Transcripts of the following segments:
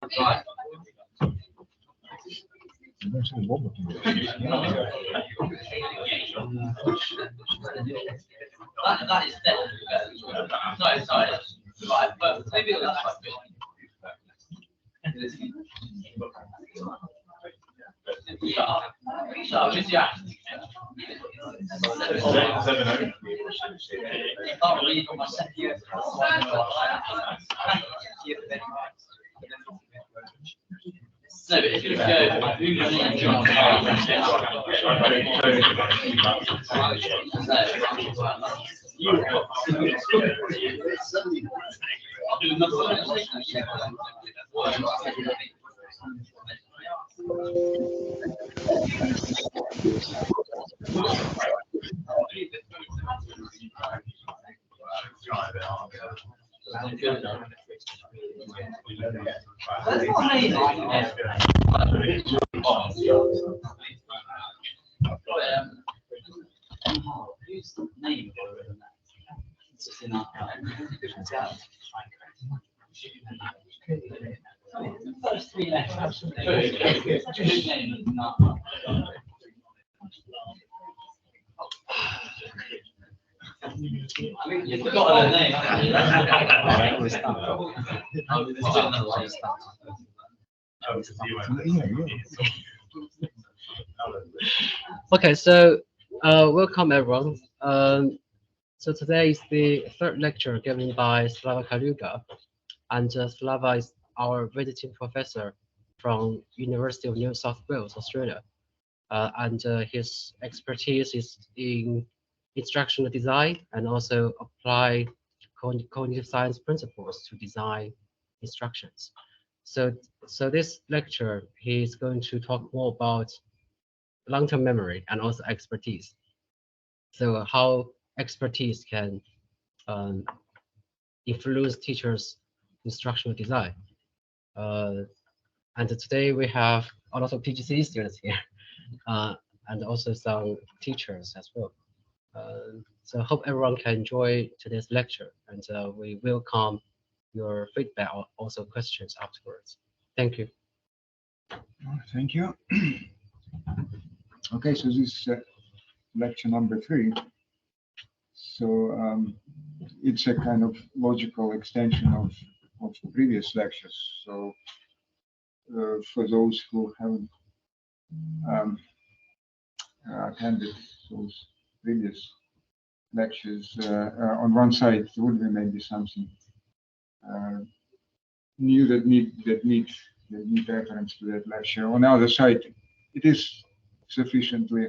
Right. That is definitely sorry. Right, but maybe that's so if you You've got a name. Okay, so welcome everyone. So today is the third lecture given by Slava Kalyuga, and Slava is our visiting professor from University of New South Wales, Australia, and his expertise is in instructional design and also apply cognitive science principles to design instructions. So this lecture, he's going to talk more about long-term memory and also expertise. So how expertise can influence teachers' instructional design. And today we have a lot of PGCE students here, and also some teachers as well. So I hope everyone can enjoy today's lecture, and we welcome your feedback or also questions afterwards. Thank you. Thank you. Okay, so this is lecture number 3. So it's a kind of logical extension of the previous lectures. So for those who haven't attended those previous lectures, on one side there would be maybe something new that need reference to that lecture. On the other side, it is sufficiently,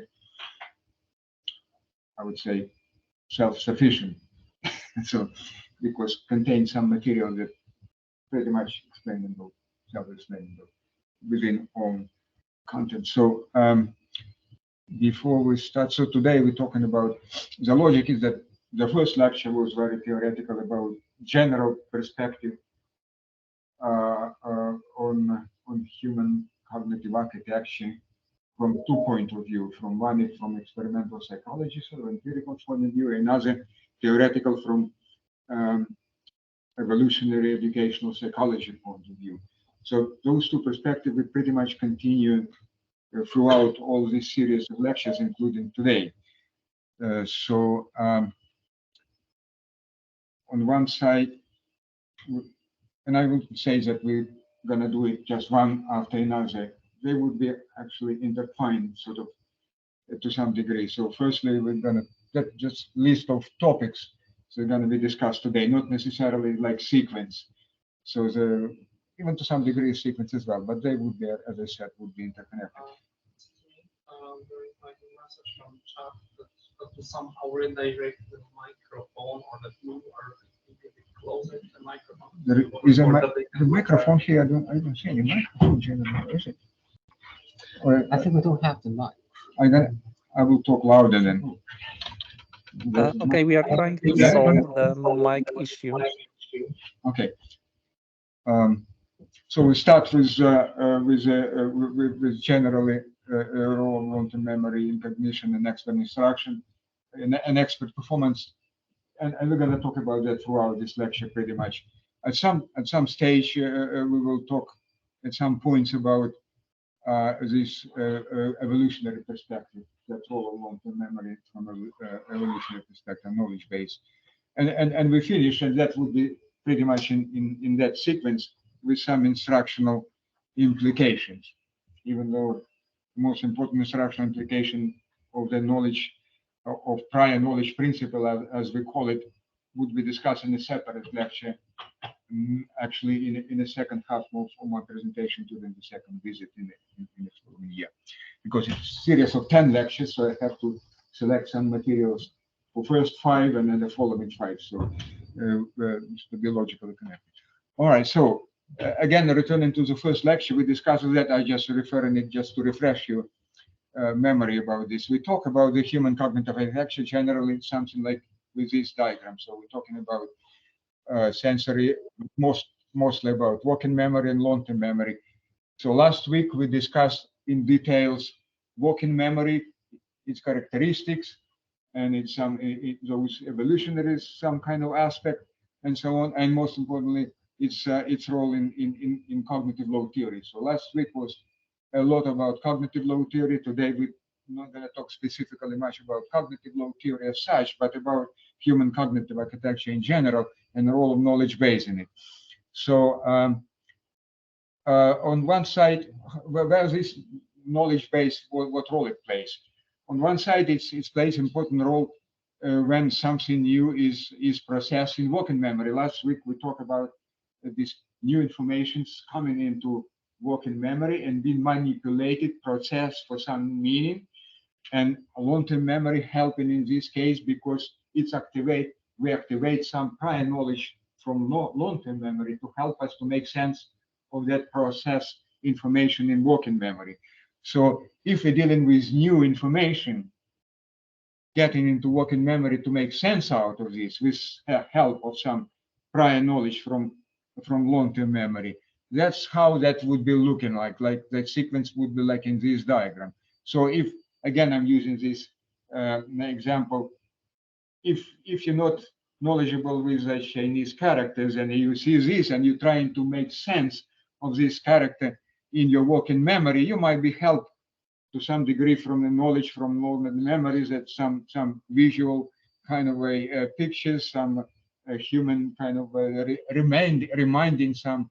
I would say, self-sufficient. So because contains some material that pretty much explainable, self-explainable within own content. So before we start, so today we're talking about the logic is that the first lecture was very theoretical about general perspective on human cognitive architecture from 2 points of view. From one is from experimental psychology, so empirical point of view, another theoretical from evolutionary educational psychology point of view. So those two perspectives will pretty much continue throughout all this series of lectures, including today. On one side, and I would say that we're going to do it just one after another, they would be actually intertwined sort of to some degree. So firstly, we're going to get just list of topics that are going to be discussed today, not necessarily like sequence. So even to some degree sequence as well, but they would be, as I said, would be interconnected. There is like a message from chat that to somehow redirect the microphone or the blue or closer to the microphone. There is a microphone here. I don't see any microphone generally, is it? Or, I think we don't have the mic. I will talk louder then. Okay, we are trying to solve the mic issue. Okay. So we start with generally role of long-term memory in cognition and expert instruction and expert performance, and we're going to talk about that throughout this lecture pretty much. At some stage we will talk at some points about this evolutionary perspective. That's all long-term memory from evolutionary perspective, knowledge base. And we finish, and that would be pretty much in that sequence with some instructional implications, even though the most important instructional implication of the knowledge of prior knowledge principle, as we call it, would be discussed in a separate lecture, actually in the second half of my presentation during the second visit in the following year, because it's a series of 10 lectures, so I have to select some materials for first 5 and then the following 5, so to be logically connected. All right, so again, returning to the first lecture, we discussed that. I just referring it just to refresh your memory about this. We talk about the human cognitive architecture generally something like with this diagram. So we're talking about sensory, mostly about working memory and long-term memory. So last week we discussed in details working memory, its characteristics, and those evolutionary some kind of aspect, and so on, and most importantly, its role in cognitive load theory. So last week was a lot about cognitive load theory. Today we're not going to talk specifically much about cognitive load theory as such, but about human cognitive architecture in general and the role of knowledge base in it. So on one side, where this knowledge base, what role it plays? On one side, it plays an important role when something new is processed in working memory. Last week we talked about this new information coming into working memory and being manipulated, processed for some meaning, and long-term memory helping in this case because we activate some prior knowledge from long-term memory to help us to make sense of that processed information in working memory. So if we're dealing with new information, getting into working memory to make sense out of this with help of some prior knowledge from long-term memory, that's how that would be looking like that sequence would be like in this diagram. So if, again, I'm using this example, if you're not knowledgeable with the Chinese characters and you see this and you're trying to make sense of this character in your working memory, you might be helped to some degree from the knowledge from memories, that some visual kind of pictures, some human kind of reminding some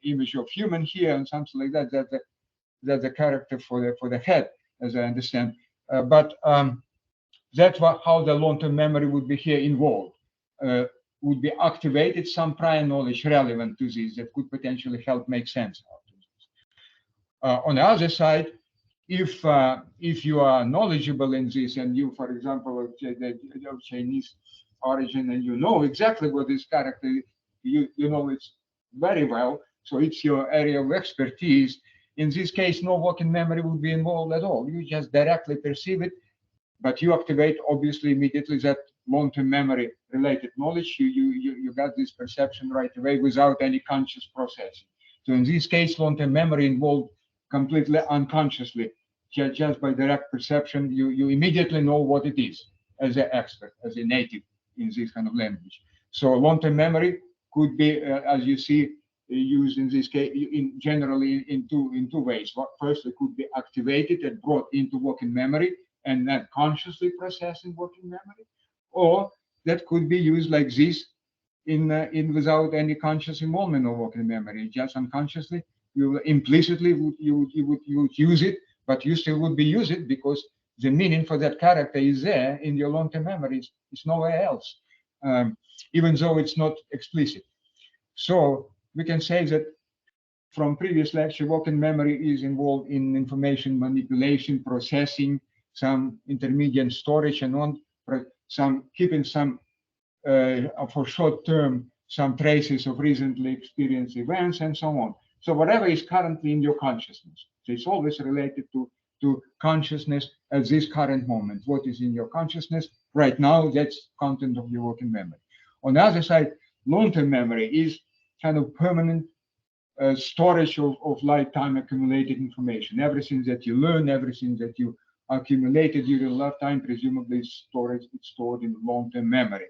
image of human here and something like that. That the character for the head, as I understand. But that's how the long-term memory would be here involved. Would be activated some prior knowledge relevant to this that could potentially help make sense out of this. On the other side, if you are knowledgeable in this and you, for example, of Chinese origin, and you know exactly what this character, you know it very well, so it's your area of expertise. In this case, no working memory would be involved at all. You just directly perceive it, but you activate obviously immediately that long-term memory related knowledge. You got this perception right away without any conscious processing. So in this case, long-term memory involved completely unconsciously, just by direct perception. You immediately know what it is as an expert, as a native in this kind of language. So long-term memory could be, as you see, used in this case generally in two ways. First, it could be activated and brought into working memory and then consciously processed in working memory, or that could be used like this in without any conscious involvement of working memory, just unconsciously. You implicitly you would use it, but you still would be use it because the meaning for that character is there in your long-term memory. It's nowhere else, even though it's not explicit. So we can say that from previous lecture, working memory is involved in information manipulation, processing, some intermediate storage, and on some keeping some for short term some traces of recently experienced events and so on. So whatever is currently in your consciousness, so it's always related to consciousness at this current moment. What is in your consciousness right now? That's content of your working memory. On the other side, long-term memory is kind of permanent storage of lifetime accumulated information. Everything that you learn, everything that you accumulated during lifetime, presumably it's stored in long-term memory.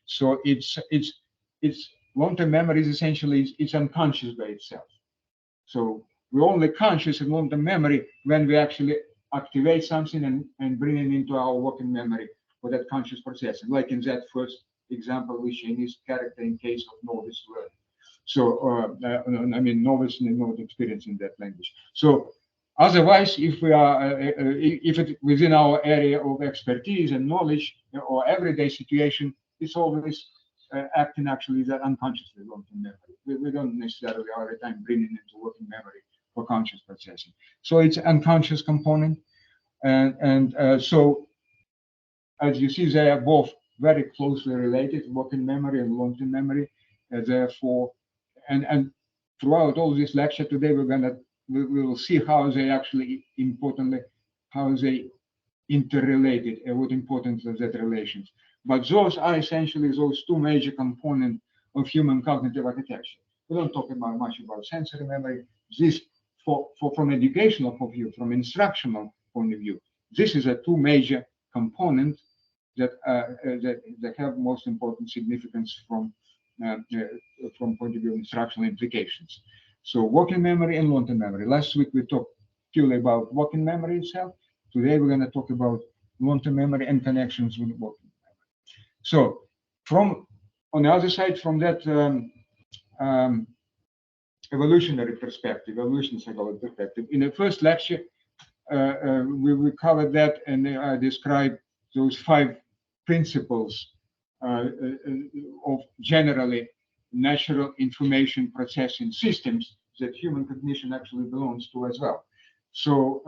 So it's long-term memory is essentially it's unconscious by itself. So we're only conscious in long-term memory when we actually activate something and bring it into our working memory for that conscious processing, like in that first example, which in this character in case of novice learning. So, I mean, novice and not experience in that language. So, otherwise, if we are, if it within our area of expertise and knowledge or everyday situation, it's always acting actually that unconsciously long-term memory. We don't necessarily all the time bring it into working memory for conscious processing. So it's unconscious component, and so as you see, they are both very closely related, working memory and long-term memory. Therefore, and throughout all this lecture today, we will see how they actually importantly how they interrelated and what importance of that relations. But those are essentially those two major components of human cognitive architecture. We don't talk about much about sensory memory. This, from educational point of view, from instructional point of view, this is a two major components that that have most important significance from point of view of instructional implications. So working memory and long-term memory. Last week we talked purely about working memory itself. Today we're going to talk about long-term memory and connections with working memory. So on the other side, from that evolutionary perspective, evolution psychology perspective, in the first lecture we covered that, and I described those 5 principles of generally natural information processing systems that human cognition actually belongs to as well. So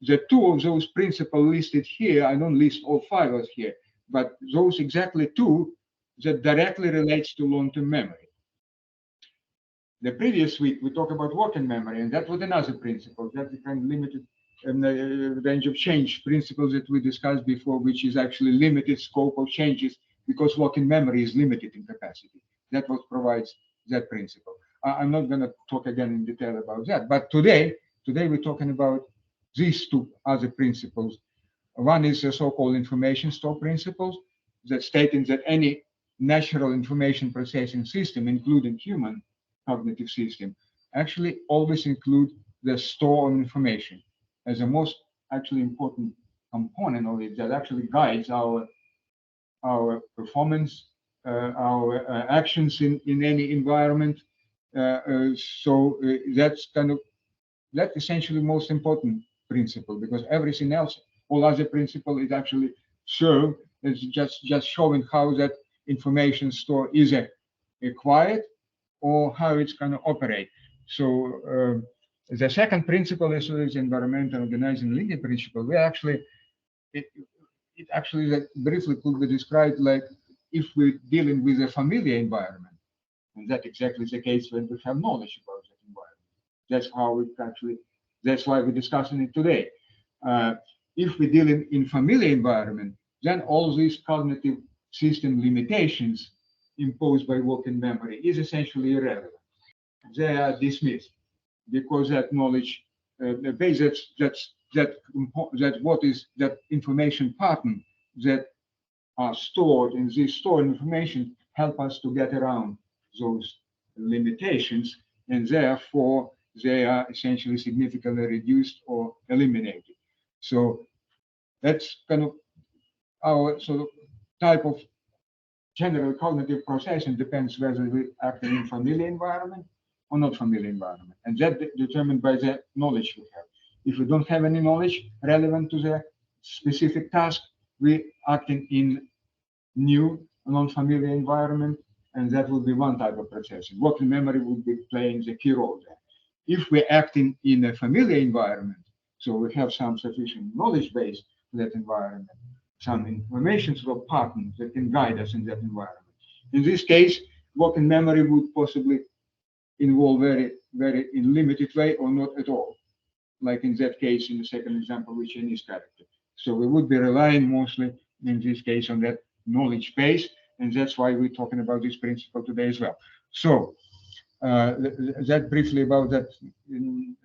the 2 of those principles listed here, I don't list all 5 of here, but those exactly 2 that directly relates to long-term memory. The previous week we talked about working memory, and that was another principle that the kind of limited range of change principles that we discussed before, which is actually limited scope of changes because working memory is limited in capacity. That what provides that principle. I'm not going to talk again in detail about that, but today we're talking about these 2 other principles. One is the so-called information store principles, that stating that any natural information processing system, including human cognitive system, actually always include the store of information as the most actually important component of it that actually guides our performance, our actions in any environment. So that's essentially most important principle, because everything else, all other principle is actually serve as just showing how that information store is acquired or how it's going to operate. So the second principle is the environmental organizing linear principle. We actually, it actually that briefly could be described like if we're dealing with a familiar environment, and that's exactly the case when we have knowledge about that environment. That's how we actually, that's why we're discussing it today. If we deal in familiar environment, then all these cognitive system limitations imposed by working memory is essentially irrelevant. They are dismissed because that knowledge, the base that what is that information pattern that are stored in this stored information help us to get around those limitations, and therefore they are essentially significantly reduced or eliminated. So that's kind of our sort of type of general cognitive processing depends whether we act in familiar environment or not familiar environment, and that determined by the knowledge we have. If we don't have any knowledge relevant to the specific task, we acting in new non-familiar environment, and that would be one type of processing. Working memory would be playing the key role there. If we're acting in a familiar environment, so we have some sufficient knowledge base for that environment, some information sort of pattern that can guide us in that environment. In this case, working memory would possibly involve very in limited way or not at all, like in that case in the second example with Chinese character. So we would be relying mostly in this case on that knowledge base, and that's why we're talking about this principle today as well. So that briefly about that in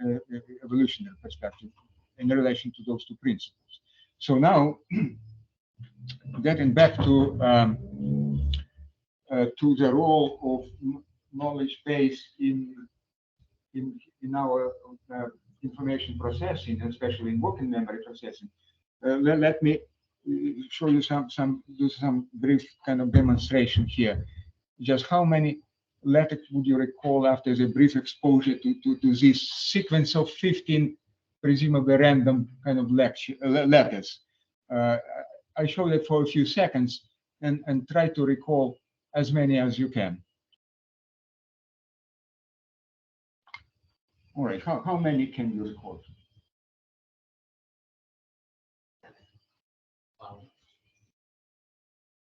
evolutionary perspective in relation to those 2 principles. So now getting back to to the role of knowledge base in our information processing, especially in working memory processing. Let me show you do some brief kind of demonstration here. Just how many letters would you recall after the brief exposure to this sequence of 15 presumably random kind of letters? I show that for a few seconds and try to recall as many as you can. All right, how many can you recall?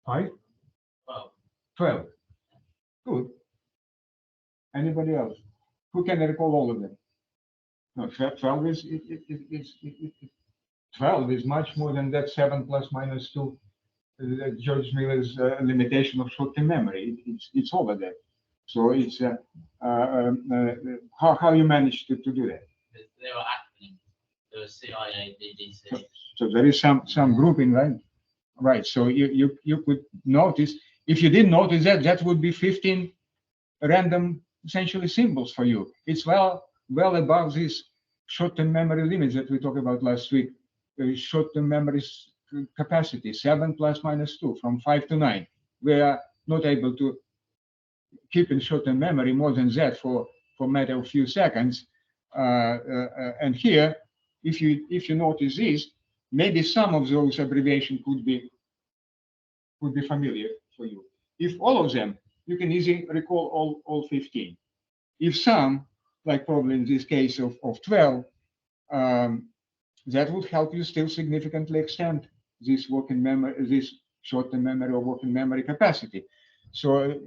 5? 12. Good. Anybody else? Who can recall all of them? No, 12 is 12 is much more than that 7 plus minus 2. George Miller's limitation of short-term memory. It's over there. So it's how you managed to do that? They were acronyms. There was CIA, DDC. So there is some grouping, right? Right. So you could notice, if you didn't notice that would be 15 random essentially symbols for you. It's well above this short-term memory limits that we talked about last week. Short-term memory capacity 7 plus minus 2 from 5 to 9. We are not able to keep in short-term memory more than that for a matter of few seconds. And here, if you notice this, maybe some of those abbreviations could be familiar for you. If all of them, you can easily recall all 15. If some, like probably in this case of 12, that would help you still significantly extend this working memory, this short-term memory or working memory capacity. So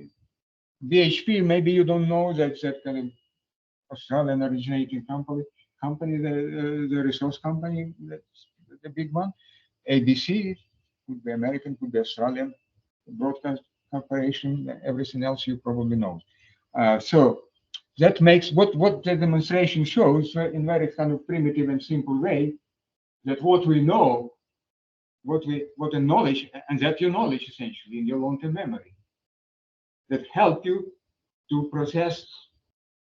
BHP, maybe you don't know that kind of Australian originating company, the resource company, that's the big one. ABC could be American, could be Australian, broadcast corporation, everything else you probably know. So that makes what the demonstration shows in very kind of primitive and simple way, that what we know, what the knowledge, and that your knowledge essentially in your long-term memory, that help you to process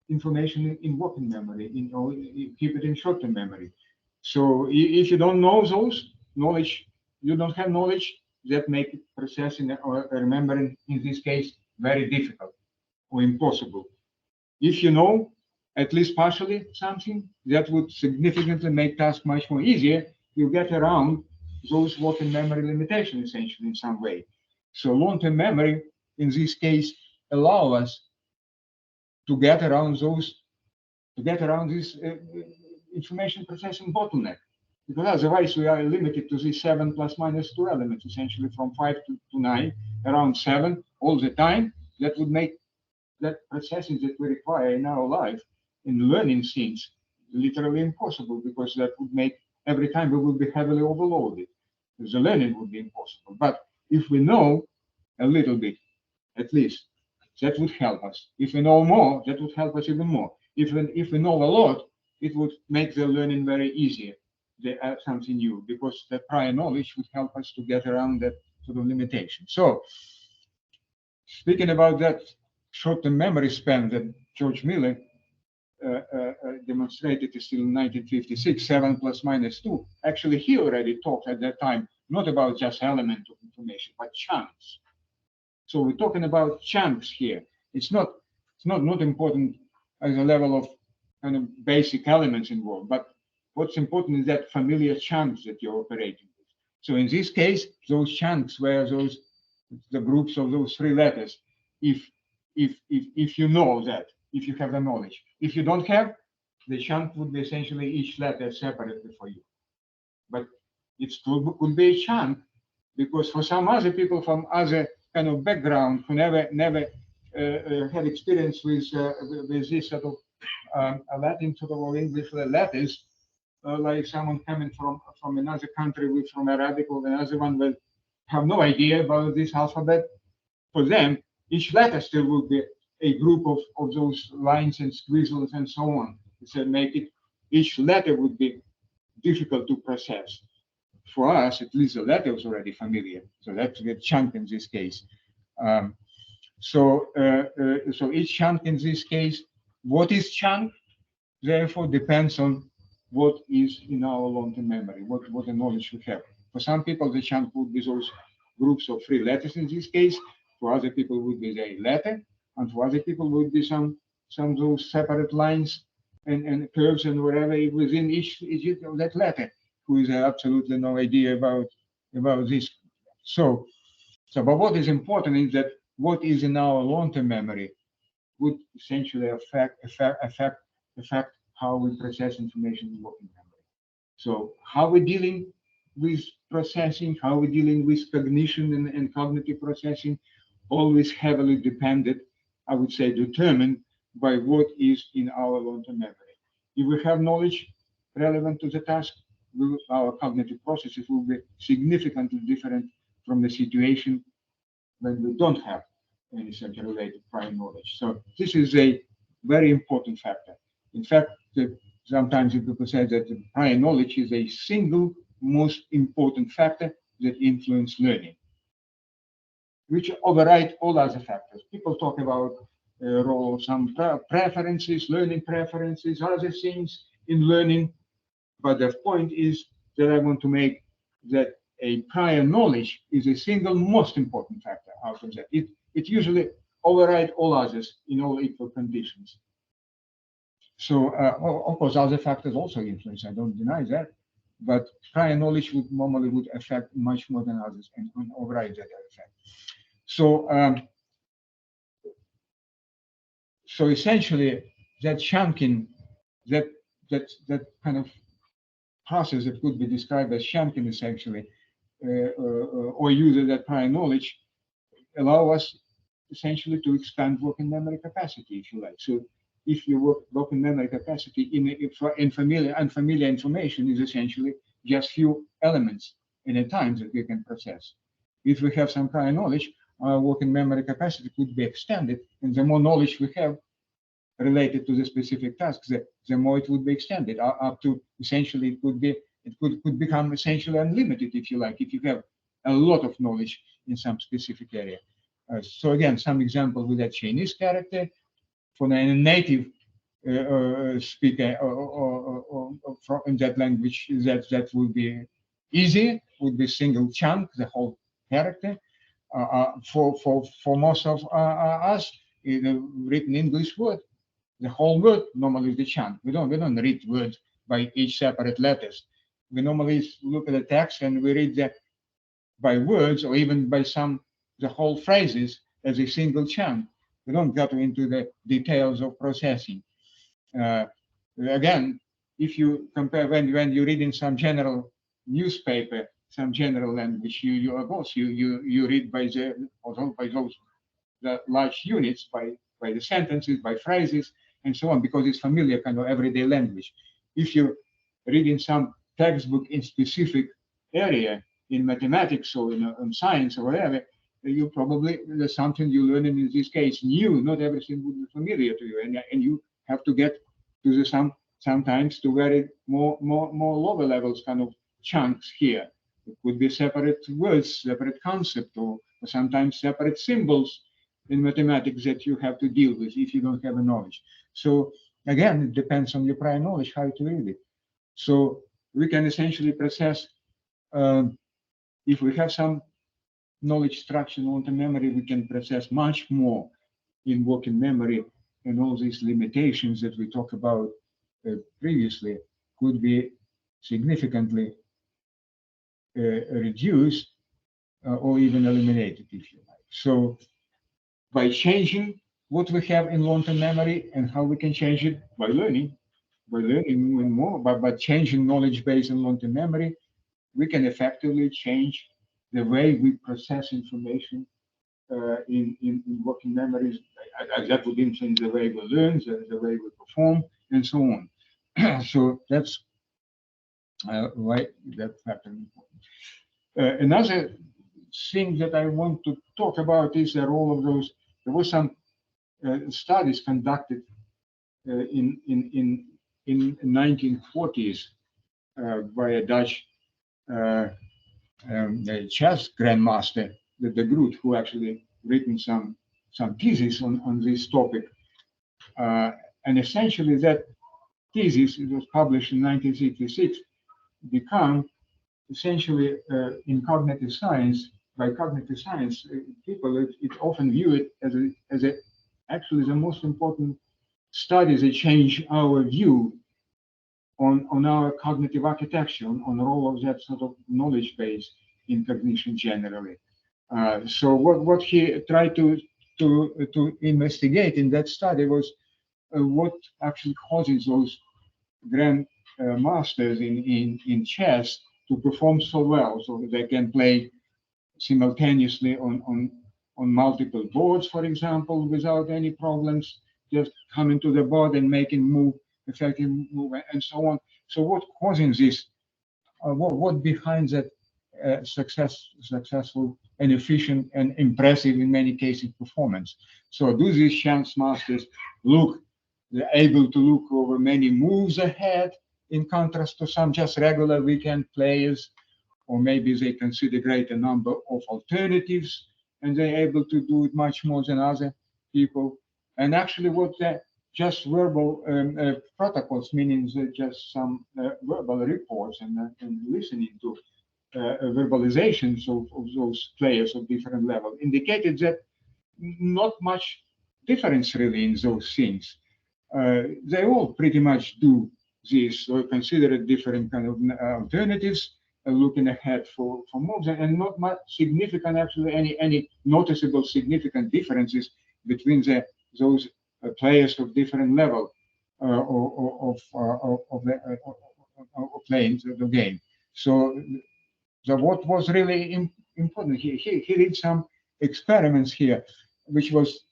information in working memory, keep it in short-term memory. So if you don't know those knowledge, you don't have knowledge, that make processing or remembering in this case very difficult or impossible. If you know at least partially something, that would significantly make task much more easier. You get around those working memory limitations essentially in some way. So long-term memory in this case allow us to get around this information processing bottleneck, because otherwise we are limited to these 7 plus minus 2 elements, essentially from 5 to 9, around 7 all the time. That would make that processing that we require in our life in learning things literally impossible, because that would make every time we would be heavily overloaded. The learning would be impossible. But if we know a little bit, at least, that would help us. If we know more, that would help us even more. If we know a lot, it would make the learning very easier, something new, because the prior knowledge would help us to get around that sort of limitation. So, speaking about that short-term memory span that George Miller demonstrated still in 1956, 7 plus minus 2, actually he already talked at that time not about just element of information, but chunks. So we're talking about chunks here. It's not important as a level of kind of basic elements involved, but what's important is that familiar chunks that you're operating with. So in this case, those chunks were the groups of those 3 letters. If you know that, if you have the knowledge. If you don't have, the chunk would be essentially each letter separately for you. But it could be a chunk, because for some other people from other kind of background who never had experience with this sort of Latin sort of or English letters, like someone coming from another country from Arabic, or another one will have no idea about this alphabet. For them, each letter still would be a group of those lines and squiggles and so on. So make it, each letter would be difficult to process. For us, at least the letter was already familiar. So that's a chunk in this case. So, so each chunk in this case, what is chunk, therefore depends on what is in our long-term memory, what the knowledge we have. For some people, the chunk would be those groups of 3 letters in this case. For other people, would be a letter, and for other people would be some those separate lines and curves and whatever within each of that letter, who is absolutely no idea about this. So but what is important is that what is in our long-term memory would essentially affect how we process information in working memory. So how we're dealing with processing, how we're dealing with cognition and cognitive processing, always heavily dependent, I would say, determined by what is in our long-term memory. If we have knowledge relevant to the task, our cognitive processes will be significantly different from the situation when we don't have any such related prior knowledge. So this is a very important factor. In fact, sometimes people say that the prior knowledge is a single most important factor that influences learning, which override all other factors. People talk about role of some preferences, learning preferences, other things in learning. But the point is that I want to make that a prior knowledge is a single most important factor out of that. It usually overrides all others in all equal conditions. So, well, of course, other factors also influence. I don't deny that, but prior knowledge would normally affect much more than others and override that effect. So, so essentially, that chunking, that kind of process that could be described as chunking, essentially, or using that prior knowledge, allow us essentially to expand working memory capacity, if you like. So if your working memory capacity in unfamiliar information is essentially just few elements in a time that we can process. If we have some prior knowledge, our working memory capacity could be extended, and the more knowledge we have related to the specific tasks, the more it would be extended up to essentially it could become essentially unlimited, if you like, if you have a lot of knowledge in some specific area. So again, some example with that Chinese character for a native speaker or in that language, that would be easy, would be single chunk, the whole character. For most of us, in a written English word, the whole word normally is the chunk. We don't read words by each separate letters. We normally look at the text and we read that by words or even by the whole phrases as a single chunk. We don't go into the details of processing. Again, if you compare when you read in some general newspaper, some general language, you read by those the large units, by the sentences, by phrases, and so on, because it's familiar kind of everyday language. If you read in some textbook in specific area, in mathematics or in science or whatever, you probably, there's something you learn in this case new, not everything would be familiar to you, and you have to get to the sometimes to very more lower levels kind of chunks here. It could be separate words, separate concept, or sometimes separate symbols in mathematics that you have to deal with if you don't have a knowledge. So again, it depends on your prior knowledge how to read it. So we can essentially process, if we have some knowledge structure onto memory, we can process much more in working memory, and all these limitations that we talked about previously could be significantly reduced or even eliminated, if you like. So by changing what we have in long-term memory and how we can change it by learning more and more, by changing knowledge base in long-term memory, we can effectively change the way we process information in working memories. That would influence the way we learn, the way we perform, and so on. So that's why that factor is important. Another thing that I want to talk about is the role of those. There were some studies conducted in 1940s by a Dutch chess grandmaster, the Groot, who actually written some some thesis on this topic. And essentially that thesis, it was published in 1966, become essentially in cognitive science, by cognitive science, people it often view it as a actually the most important studies that change our view on our cognitive architecture, on the role of that sort of knowledge base in cognition generally. So what he tried to investigate in that study was what actually causes those grand masters in chess to perform so well, so they can play simultaneously on multiple boards, for example, without any problems, just coming to the board and making move, effective move, and so on. So what causing this? What behind that successful and efficient and impressive in many cases performance? So do these chance masters they're able to look over many moves ahead, in contrast to some just regular weekend players, or maybe they consider greater number of alternatives and they're able to do it much more than other people. And actually what the just verbal protocols, meaning just some verbal reports and listening to verbalizations of those players of different levels, indicated that not much difference really in those things. They all pretty much do this or consider different kind of alternatives, looking ahead for moves, and not much significant, actually, any noticeable significant differences between those players of different level of playing the game. So what was really important, he did some experiments here, which was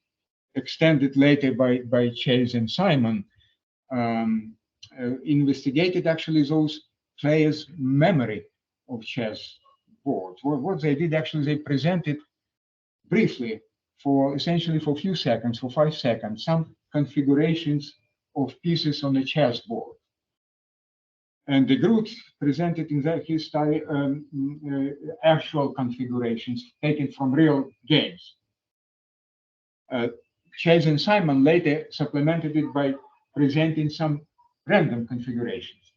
extended later by Chase and Simon, investigated actually those players' memory of chess boards. What they did actually, they presented briefly essentially for a few seconds, for 5 seconds, some configurations of pieces on the chessboard. And the group presented in his study actual configurations taken from real games. Chase and Simon later supplemented it by presenting some random configurations.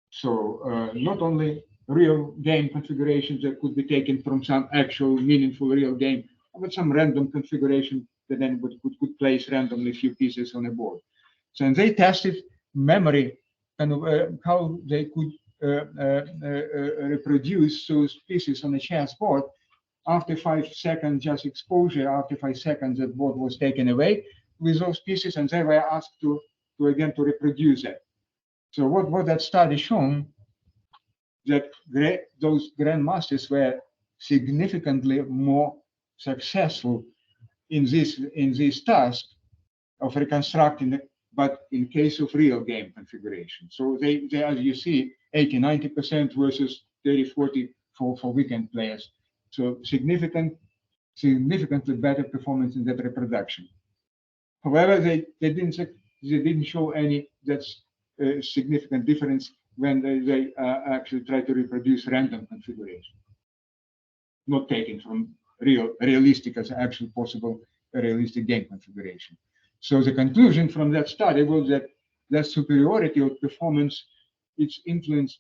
So not only real game configurations that could be taken from some actual meaningful real game, but some random configuration that then could place randomly few pieces on a board. So and they tested memory, kind of how they could reproduce those pieces on a chessboard. After 5 seconds just exposure, after 5 seconds that board was taken away with those pieces, and they were asked to again to reproduce it. So what that study shown, that those grandmasters were significantly more successful in this task of reconstructing it, but in case of real game configuration. So they as you see, 80-90% versus 30-40 for weekend players. So significantly better performance in that reproduction. However, they didn't show any that's significant difference when they actually try to reproduce random configuration, not taken from realistic as actually possible realistic game configuration. So the conclusion from that study was that the superiority of performance is influenced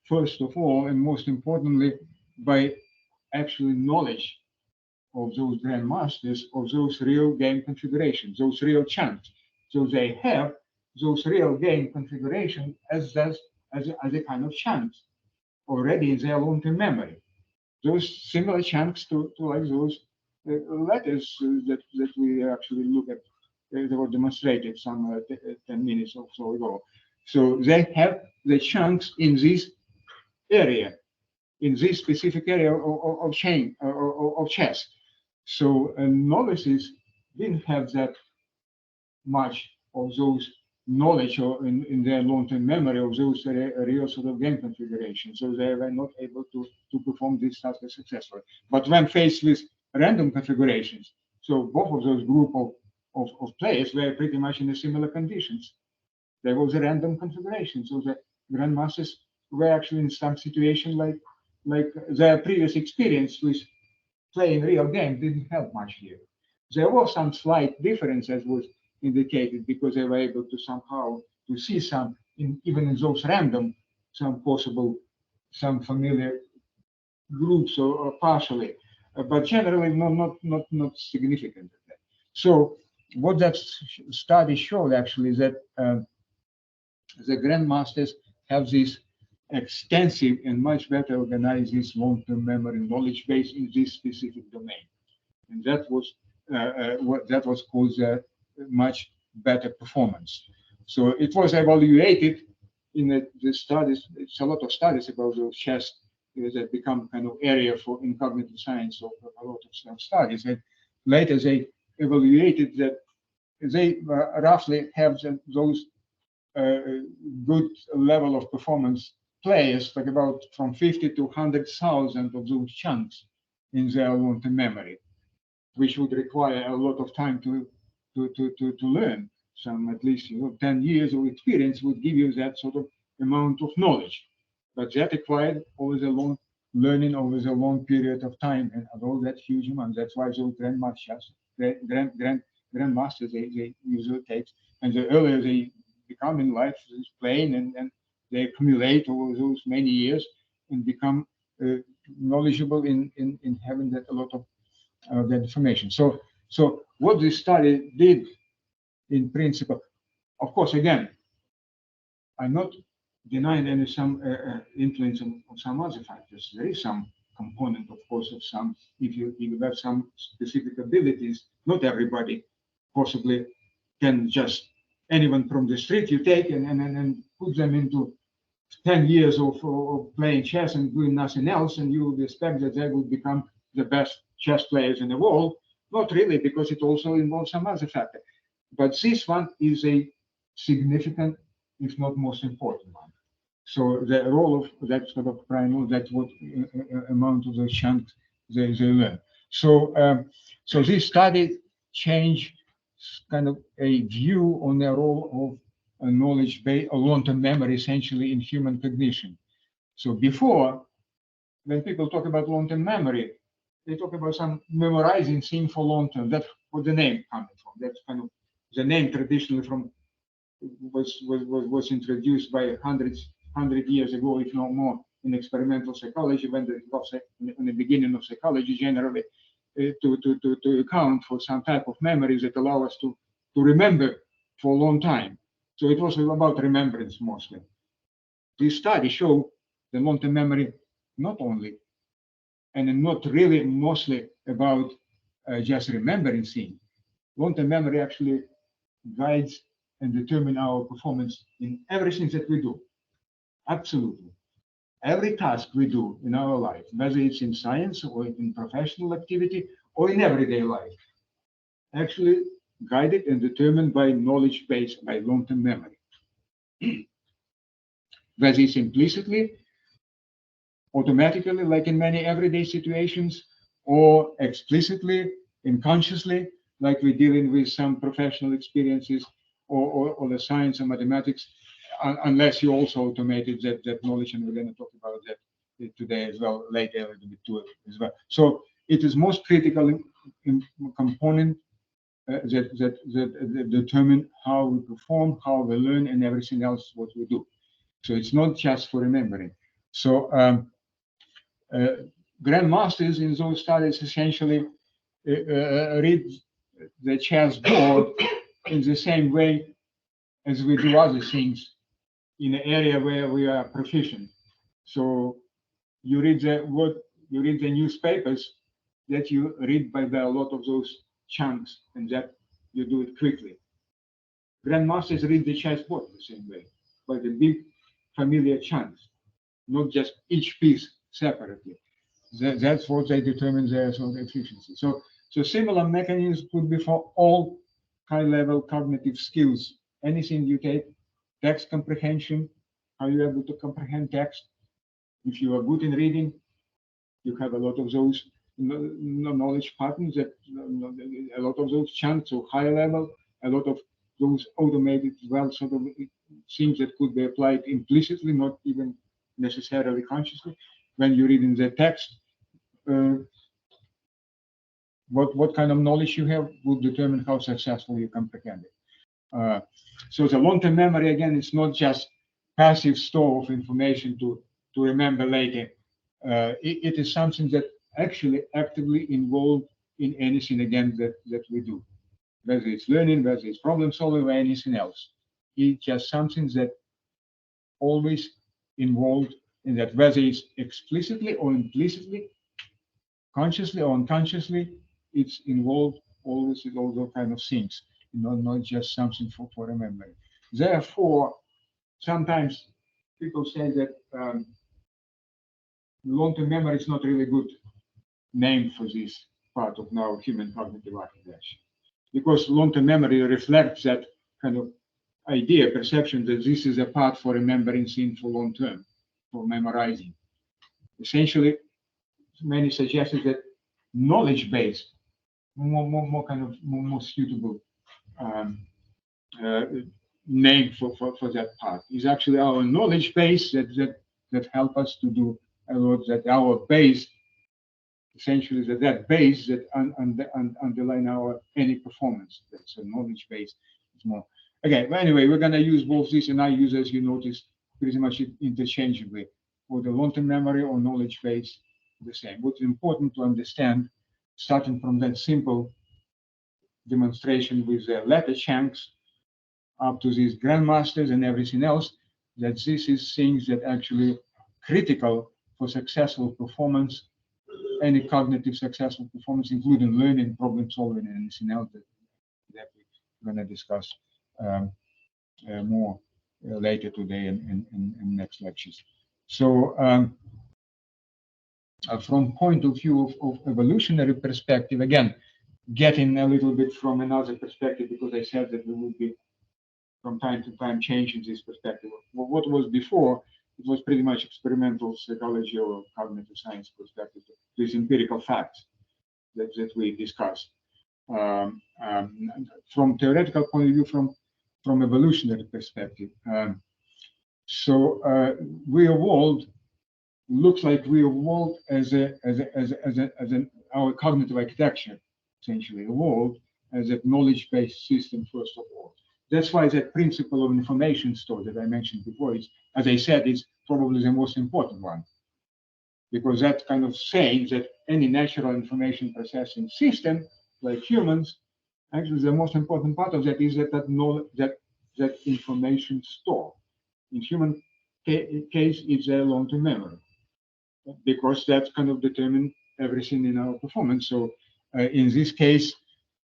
first of all and most importantly by actually knowledge of those grandmasters of those real game configurations, those real chunks. So they have those real game configuration as a kind of chunks already in their long-term memory. Those similar chunks to like those letters that we actually look at. They were demonstrated some 10 minutes or so ago. So they have the chunks in this area, in this specific area of chess. So novices didn't have that much of those knowledge or in their long-term memory of those real sort of game configurations. So they were not able to perform this task successfully. But when faced with random configurations, so both of those group of players were pretty much in the similar conditions. There was a random configuration. So the grandmasters were actually in some situation like their previous experience with playing real game didn't help much here. There was some slight difference, as was indicated, because they were able to somehow to see some, even in those random, some possible, some familiar groups or partially, but generally not significant. So what that study showed actually is that the grandmasters have this extensive and much better organized this long-term memory knowledge base in this specific domain, and that was what that was called much better performance. So it was evaluated in the studies. It's a lot of studies about those chess that become kind of area for in cognitive science of a lot of studies. And later they evaluated that they roughly have those good level of performance players, like about from 50 to 100,000 of those chunks in their long-term memory, which would require a lot of time to learn. Some at least 10 years of experience would give you that sort of amount of knowledge, but that required over the long learning over the long period of time and all that huge amount. That's why those grandmasters, they usually take, and the earlier they become in life, is playing and they accumulate over those many years and become knowledgeable in having that a lot of that information. So what this study did in principle, of course, again, I'm not denying any some influence of some other factors. There is some component, of course, of some, if you have some specific abilities, not everybody possibly can just, anyone from the street you take and put them into 10 years of playing chess and doing nothing else, and you expect that they will become the best chess players in the world. Not really, because it also involves some other factor. But this one is a significant, if not most important one. So the role of that sort of primal, that's what amount of the chunks they learn. So so this study changed kind of a view on the role of a knowledge base or long-term memory essentially in human cognition. So before, when people talk about long-term memory, they talk about some memorizing thing for long-term. That's where the name coming from. That's kind of the name traditionally from was introduced by 100 years ago, if not more, in experimental psychology, when in the beginning of psychology generally, to account for some type of memories that allow us to remember for a long time. So it was about remembrance mostly. This study showed the long-term memory not only, and not really mostly about just remembering things. Long-term memory actually guides and determines our performance in everything that we do. Absolutely. Every task we do in our life, whether it's in science or in professional activity or in everyday life, actually guided and determined by knowledge base, by long-term memory. Whether it's implicitly, automatically, like in many everyday situations, or explicitly, unconsciously, like we're dealing with some professional experiences or the science and mathematics, unless you also automated that knowledge, and we're going to talk about that today as well, later a little bit too as well. So it is most critical component that determine how we perform, how we learn, and everything else what we do. So it's not just for remembering. So grandmasters in those studies essentially read the chessboard in the same way as we do other things in an area where we are proficient. So you read the newspapers that you read by a lot of those chunks, and that you do it quickly. Grandmasters read the chessboard the same way, by the big familiar chunks, not just each piece separately. That's what they determine their sort of efficiency. So similar mechanisms could be for all high-level cognitive skills. Anything you take, text comprehension, how you're able to comprehend text. If you are good in reading, you have a lot of those knowledge patterns, that a lot of those chunks of high level, a lot of those automated, well, sort of things that could be applied implicitly, not even necessarily consciously. When you read in the text, what kind of knowledge you have will determine how successful you comprehend it. So the long-term memory, again, it's not just passive store of information to remember later. It is something that actually actively involved in anything, again, that we do, whether it's learning, whether it's problem solving, or anything else. It's just something that always involved in that, whether it's explicitly or implicitly, consciously or unconsciously, it's involved always in all those kind of things, not just something for remembering. Therefore, sometimes people say that long-term memory is not really good name for this part of now human cognitive architecture, because long-term memory reflects that kind of idea, perception that this is a part for remembering things for long term, for memorizing. Essentially, many suggested that knowledge-based, more suitable name for that part is actually our knowledge base that help us to do a lot, that our base, essentially that base that underline our any performance. That's a knowledge base. It's more. Okay, but anyway, we're gonna use both this and I use, as you notice, pretty much interchangeably for the long-term memory or knowledge base, the same. What's important to understand, starting from that simple demonstration with the letter chunks up to these grandmasters and everything else, that this is things that actually critical for successful performance, any cognitive successful performance, including learning, problem solving, and anything else that we're going to discuss more later today and in next lectures. So from point of view of evolutionary perspective, again, getting a little bit from another perspective, because I said that we would be from time to time changing this perspective. What was before, it was pretty much experimental psychology or cognitive science perspective, these empirical facts that we discussed. From theoretical point of view, from evolutionary perspective. So we evolved, looks like we evolved as our cognitive architecture essentially evolved as a knowledge-based system, first of all. That's why that principle of information store that I mentioned before is, as I said, is probably the most important one, because that kind of saying that any natural information processing system, like humans, actually the most important part of that is that information store. In human case, it's a long-term memory, because that kind of determines everything in our performance. So in this case,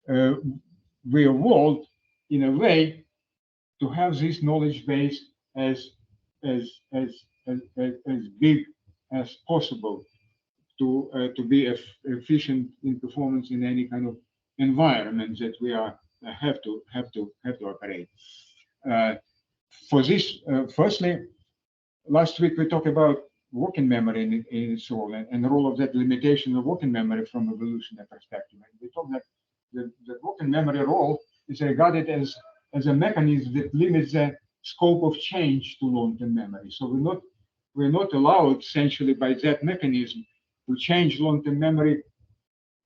we evolved in a way to have this knowledge base as big as possible to be efficient in performance in any kind of environment that we have to operate. For this, firstly, last week we talked about working memory in soul and the role of that limitation of working memory from evolutionary perspective. And we talked that the working memory role is regarded as a mechanism that limits the scope of change to long-term memory. So we're not allowed essentially by that mechanism to change long-term memory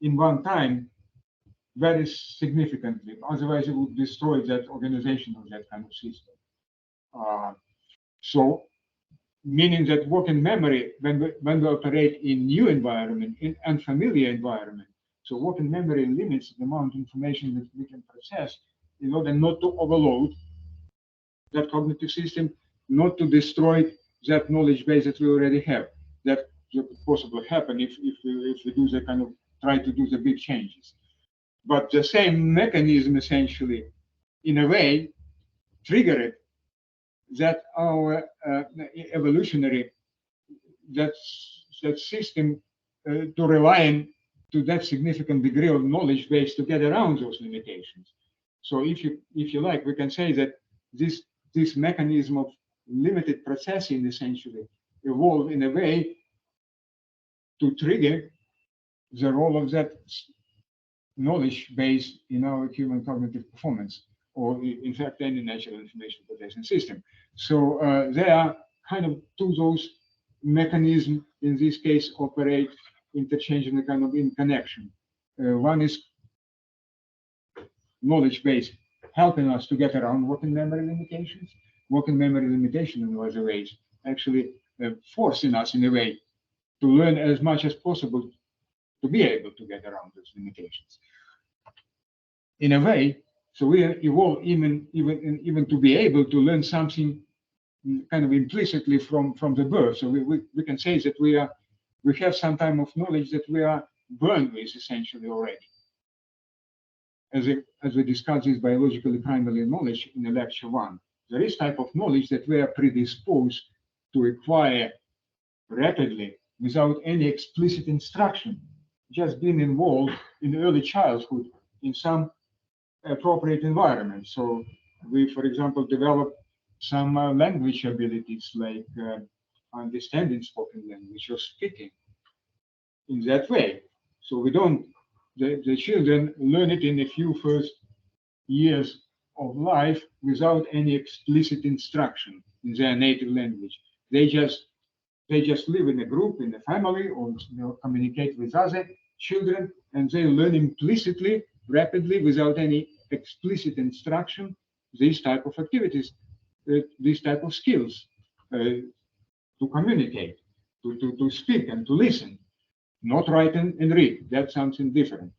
in one time very significantly. Otherwise, it would destroy that organization of that kind of system. So, meaning that working memory, when we operate in new environment, in unfamiliar environment, so working memory limits the amount of information that we can process in order not to overload that cognitive system, not to destroy that knowledge base that we already have. That could possibly happen if we do the kind of try to do the big changes. But the same mechanism essentially, in a way, triggered that our evolutionary that system to rely on to that significant degree of knowledge base to get around those limitations. So if you like, we can say that this mechanism of limited processing essentially evolved in a way to trigger the role of that knowledge base in our human cognitive performance, or in fact any natural information processing system. So they are kind of two those mechanisms in this case operate interchangeably, kind of in connection. One is knowledge base helping us to get around working memory limitations. Working memory limitation in other ways actually forcing us in a way to learn as much as possible to be able to get around those limitations. In a way, so we evolve even to be able to learn something kind of implicitly from the birth. So we can say that we have some type of knowledge that we are born with essentially already. As we discussed this biologically primary knowledge in the lecture 1, there is type of knowledge that we are predisposed to acquire rapidly without any explicit instruction, just being involved in early childhood in some appropriate environment. So we, for example, develop some language abilities like understanding spoken language or speaking in that way. So we don't, the children learn it in a few first years of life without any explicit instruction in their native language. They just live in a group, in a family, or communicate with other children, and they learn implicitly, rapidly, without any explicit instruction, these type of activities, these type of skills to communicate, to speak and to listen, not write and read. That's something different.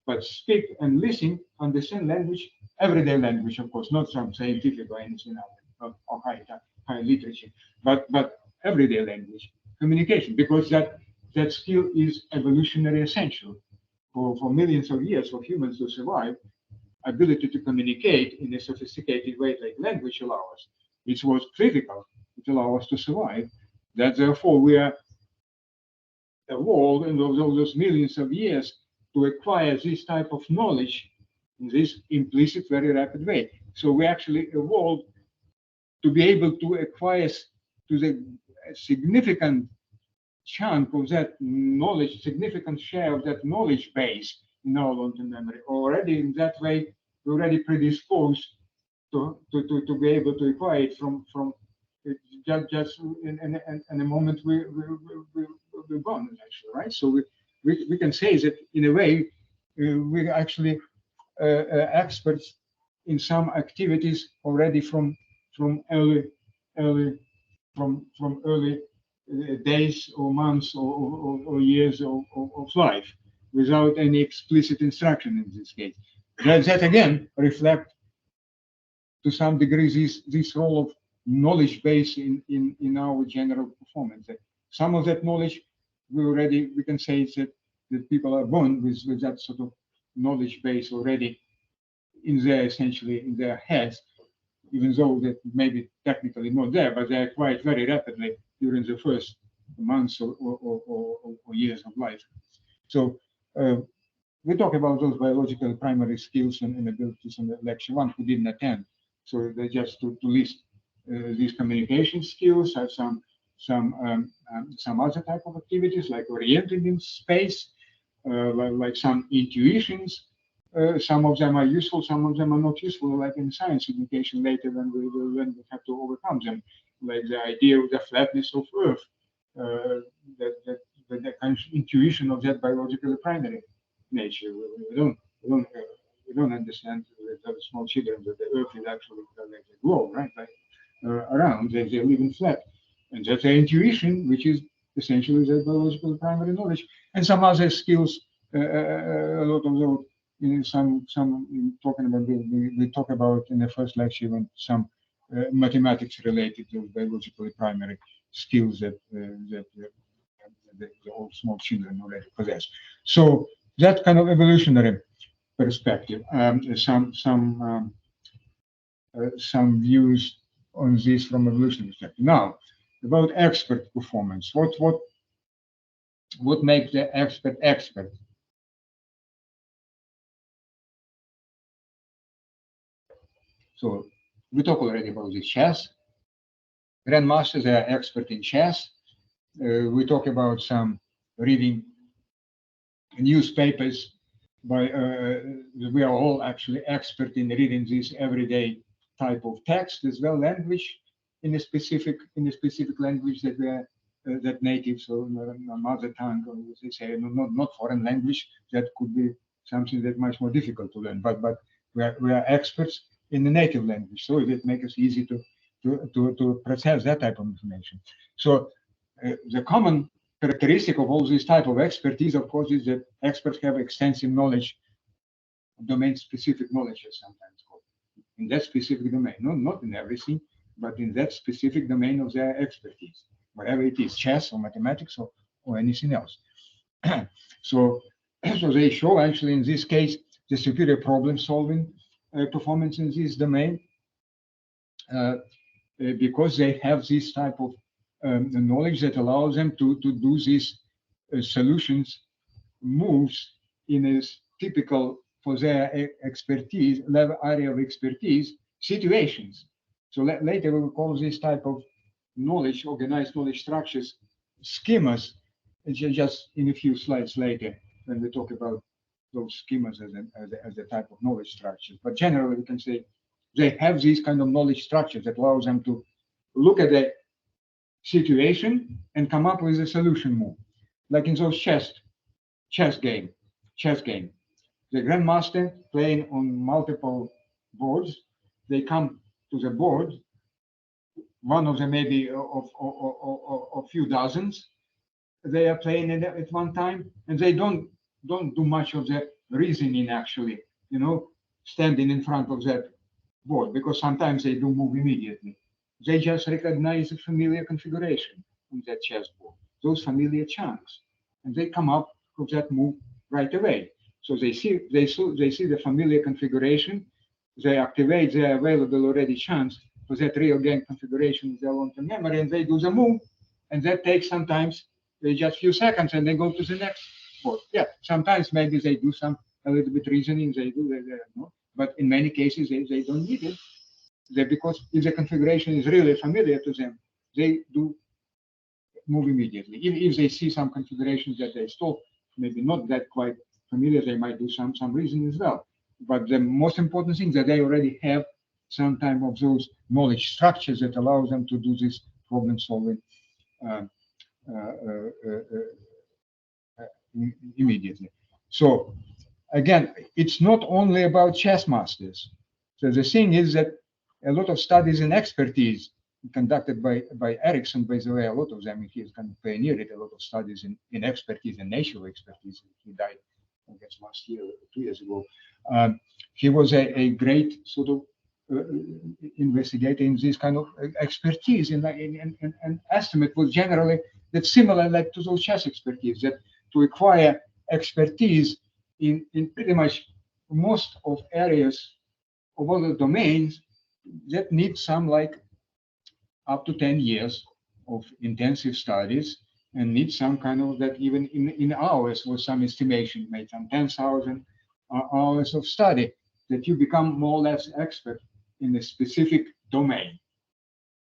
But speak and listen, understand language, everyday language, of course, not some scientific or anything else, or high literature, but everyday language, communication, because that skill is evolutionary essential for millions of years for humans to survive. Ability to communicate in a sophisticated way like language allows us. It was critical. It allows us to survive. That therefore we are evolved in those millions of years to acquire this type of knowledge in this implicit, very rapid way. So we actually evolved to be able to acquire to the significant chunk of that knowledge, significant share of that knowledge base in our long-term memory. Already in that way, we're already predisposed to be able to acquire it from just in a moment we're born, actually, right? So we can say that in a way we're actually experts in some activities already from early days or months or years of life without any explicit instruction in this case. That again reflect to some degree this role of knowledge base in our general performance. Some of that knowledge we can say that people are born with that sort of knowledge base already in their heads, even though that maybe technically not there, but they acquire it very rapidly during the first months or years of life. So we talk about those biological primary skills and abilities in the lecture 1 who didn't attend. So they just to list these communication skills, have some other type of activities like orienting in space, like some intuitions. Some of them are useful, some of them are not useful, like in science education later when we have to overcome them, like the idea of the flatness of Earth, the kind of intuition of that biologically primary nature. We don't understand that small children that the Earth is actually like a globe, right? Like around, they live in flat, and that's an intuition, which is essentially the biological primary knowledge, and some other skills. A lot of those. Some talking about we talk about in the first lecture even some mathematics related to biologically primary skills that all small children already possess. So that kind of evolutionary perspective. Some views on this from evolutionary perspective. Now about expert performance. What makes the expert expert? So we talked already about the chess. Grandmasters are expert in chess. We talk about some reading newspapers. We are all actually expert in reading this everyday type of text as well, language in a specific language that we are that native, so mother tongue, or they say not foreign language, that could be something that much more difficult to learn. But we are experts in the native language, so it makes us easy to process that type of information. So the common characteristic of all this type of expertise, of course, is that experts have extensive knowledge, domain-specific knowledge, as sometimes called, in that specific domain. Not in everything, but in that specific domain of their expertise, whatever it is, chess or mathematics or anything else. So they show actually in this case the superior problem-solving performance in this domain because they have this type of knowledge that allows them to do these solutions moves in a typical for their expertise, level area of expertise situations. So later we will call this type of knowledge, organized knowledge structures, schemas, just in a few slides later when we talk about those schemas as a type of knowledge structures. But generally we can say they have these kind of knowledge structures that allows them to look at the situation and come up with a solution move. Like in those chess game. The grandmaster playing on multiple boards, they come to the board, one of them maybe of a few dozens, they are playing at one time, and they don't do much of the reasoning actually, standing in front of that board, because sometimes they do move immediately. They just recognize the familiar configuration on that chessboard, those familiar chunks, and they come up with that move right away. So they see the familiar configuration, they activate the available already chunks for that real game configuration in their long-term memory, and they do the move, and that takes sometimes just a few seconds, and they go to the next board. Yeah, sometimes maybe they do a little bit reasoning, but in many cases they don't need it. Because if the configuration is really familiar to them, they do move immediately. If they see some configurations that they stole, maybe not that quite familiar, they might do some reasoning as well. But the most important thing is that they already have some type of those knowledge structures that allows them to do this problem solving immediately. So again, it's not only about chess masters. So the thing is that a lot of studies and expertise conducted by Ericsson, by the way, a lot of them, he has kind of pioneered a lot of studies in expertise and natural expertise. He died, I guess, last year or 2 years ago. He was a great sort of investigator in this kind of expertise, and estimate was generally that similar like to those chess expertise, that to acquire expertise in pretty much most of areas of other domains, that needs some like up to 10 years of intensive studies, and needs some kind of that even in hours with some estimation, made some 10,000 hours of study, that you become more or less expert in a specific domain,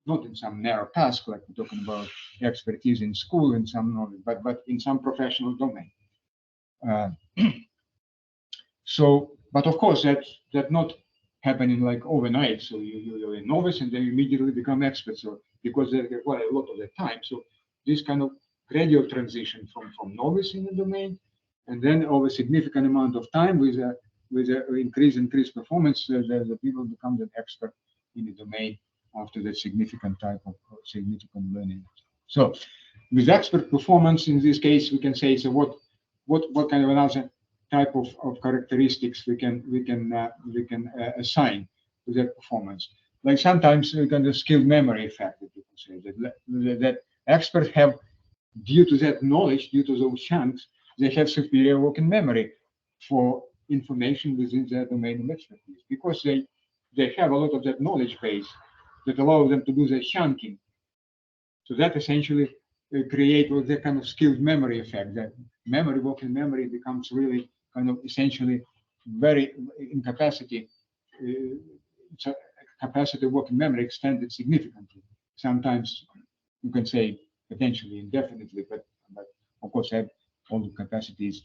not in some narrow task like we're talking about expertise in school and some knowledge, but in some professional domain. So, but of course that not happening like overnight. So you're a novice and then you immediately become expert. So because they require a lot of the time. So this kind of gradual transition from novice in the domain, and then over a significant amount of time with increased performance, the people become an expert in the domain after that significant type of significant learning. So with expert performance in this case, we can say, so what kind of another type of characteristics we can assign to that performance. Like sometimes we can do skilled memory effect, that you can say that experts have, due to that knowledge, due to those chunks, they have superior working memory for information within their domain of expertise, because they have a lot of that knowledge base that allows them to do the chunking. So that essentially create with that kind of skilled memory effect, that memory, working memory becomes really kind of essentially very in capacity, capacity of working memory extended significantly. Sometimes you can say potentially indefinitely, but of course all the capacity is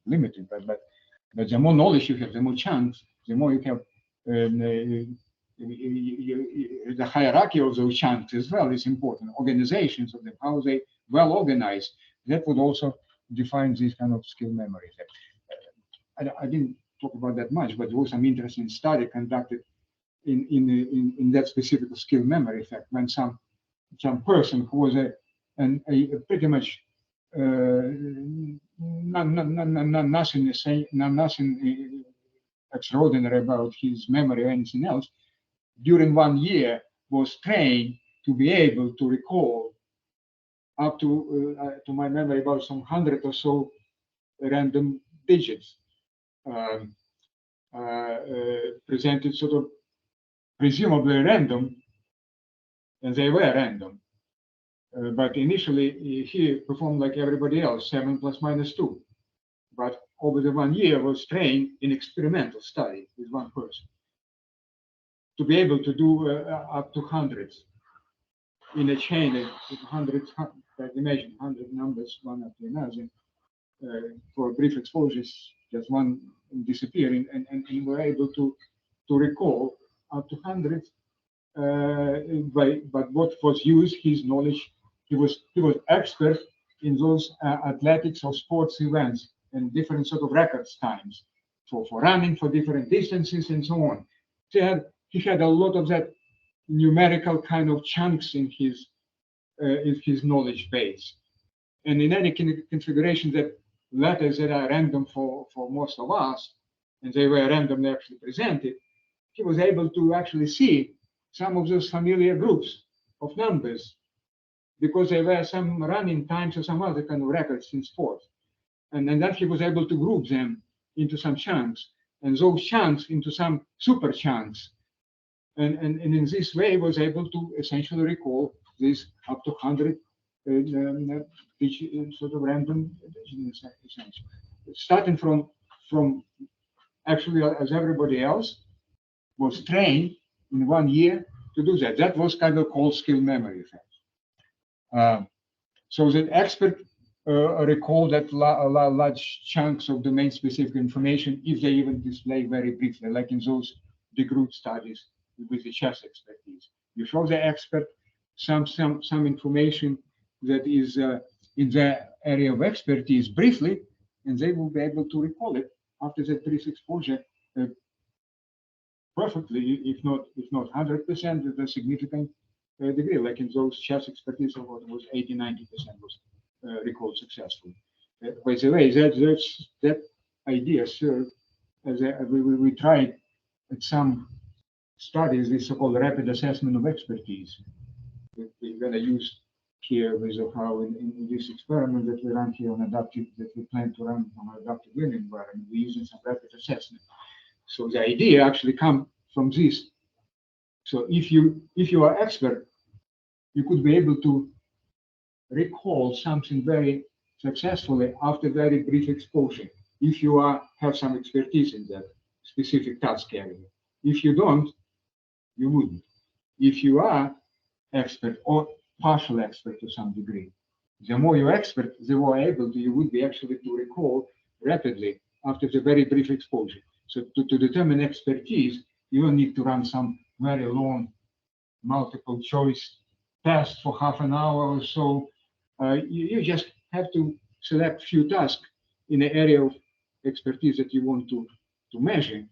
limited. But the more knowledge you have, the more chunks, the more you have the hierarchy of those chunks as well is important. Organizations of them, how they well organized, that would also define this kind of skill memory effect. I didn't talk about that much, but there was some interesting study conducted in that specific skill memory effect when some person who was a pretty much nothing extraordinary about his memory or anything else, during 1 year was trained to be able to recall up to my memory about some 100 or so random digits presented sort of presumably random, and they were random. But initially he performed like everybody else, 7 plus minus 2. But over the 1 year was trained in experimental study with one person to be able to do up to hundreds in a chain of hundreds, imagine 100 numbers, one after another, for brief exposures, just one disappearing, and we were able to recall up to hundreds. But what was used, his knowledge, he was expert in those athletics or sports events and different sort of records times for running for different distances and so on. So he had a lot of that numerical kind of chunks in his knowledge base, and in any configuration that letters that are random for most of us, and they were randomly actually presented, he was able to actually see some of those familiar groups of numbers because there were some running times or some other kind of records in sports. And then he was able to group them into some chunks, and those chunks into some super chunks. And in this way, was able to essentially recall this up to 100 sort of random digits, essentially. Starting from actually, as everybody else, was trained in 1 year to do that. That was kind of called skill memory effect. So the expert recall that large chunks of domain-specific information if they even display very briefly, like in those big group studies with the chess expertise. You show the expert some information that is in their area of expertise briefly, and they will be able to recall it after that brief exposure perfectly, if not 100%, with a significant degree, like in those chess expertise of what was 80-90% was recalled successfully. By the way, that idea served as we tried at some studies this so-called rapid assessment of expertise. We're going to use here with how in this experiment that we run here on adaptive, that we plan to run on adaptive learning environment, we're using some rapid assessment. So the idea actually comes from this. So if you are expert, you could be able to recall something very successfully after very brief exposure. If you have some expertise in that specific task area. If you don't, you wouldn't. If you are expert or partial expert to some degree, the more you're expert, the more able you would be actually to recall rapidly after the very brief exposure. So to determine expertise, you don't need to run some very long multiple choice test for half an hour or so. You just have to select few tasks in the area of expertise that you want to measure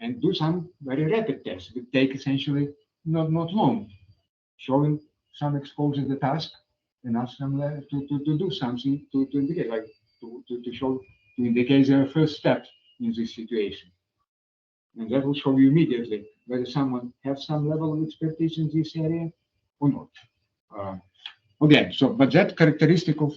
and do some very rapid tests. It would take essentially not long, showing some exposure to the task and ask them to do something to indicate, like to indicate their first step in this situation. And that will show you immediately whether someone has some level of expertise in this area or not. Again, so but that characteristic of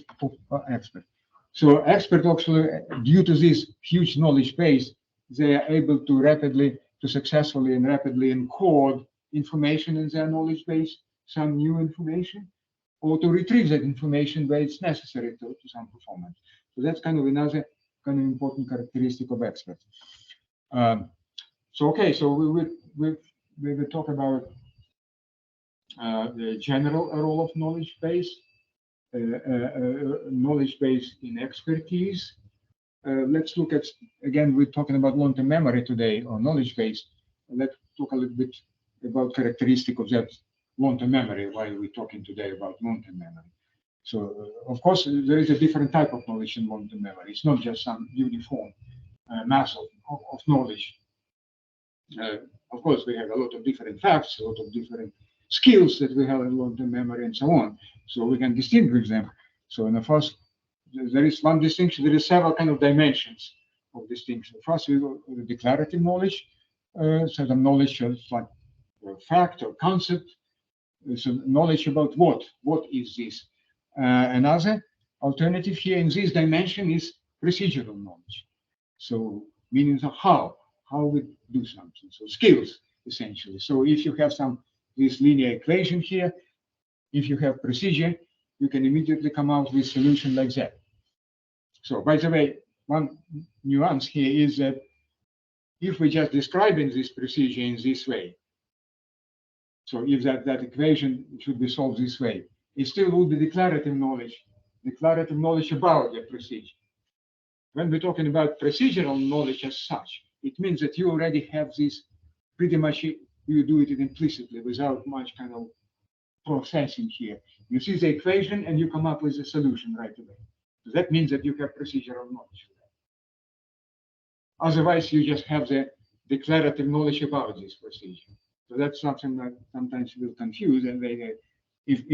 expert. So expert actually, due to this huge knowledge base, they are able to successfully and rapidly encode information in their knowledge base, some new information, or to retrieve that information where it's necessary to some performance. So that's kind of another kind of important characteristic of experts. So we will talk about the general role of knowledge base, knowledge base in expertise. Let's look at, again, we're talking about long-term memory today, or knowledge base. Let's talk a little bit about characteristic of that long-term memory while we're talking today about long-term memory. So, of course, there is a different type of knowledge in long-term memory. It's not just some uniform mass of knowledge. Of course, we have a lot of different facts, a lot of different skills that we have in long-term memory and so on. So we can distinguish them. So in the first, there is one distinction. There is several kind of dimensions of distinction. First, we go with declarative knowledge. So the knowledge of like fact or concept. So knowledge about what is this? Another alternative here in this dimension is procedural knowledge. So meaning how we do something. So skills essentially. So if you have this linear equation here, if you have procedure, you can immediately come out with solution like that. So by the way, one nuance here is that if we just describing this procedure in this way, so if that equation should be solved this way, it still would be declarative knowledge about the procedure. When we're talking about procedural knowledge as such, it means that you already have this pretty much, you do it implicitly without much kind of processing here. You see the equation and you come up with a solution right away. So that means that you have procedural knowledge. Otherwise, you just have the declarative knowledge about this procedure. So that's something that sometimes will confuse. And if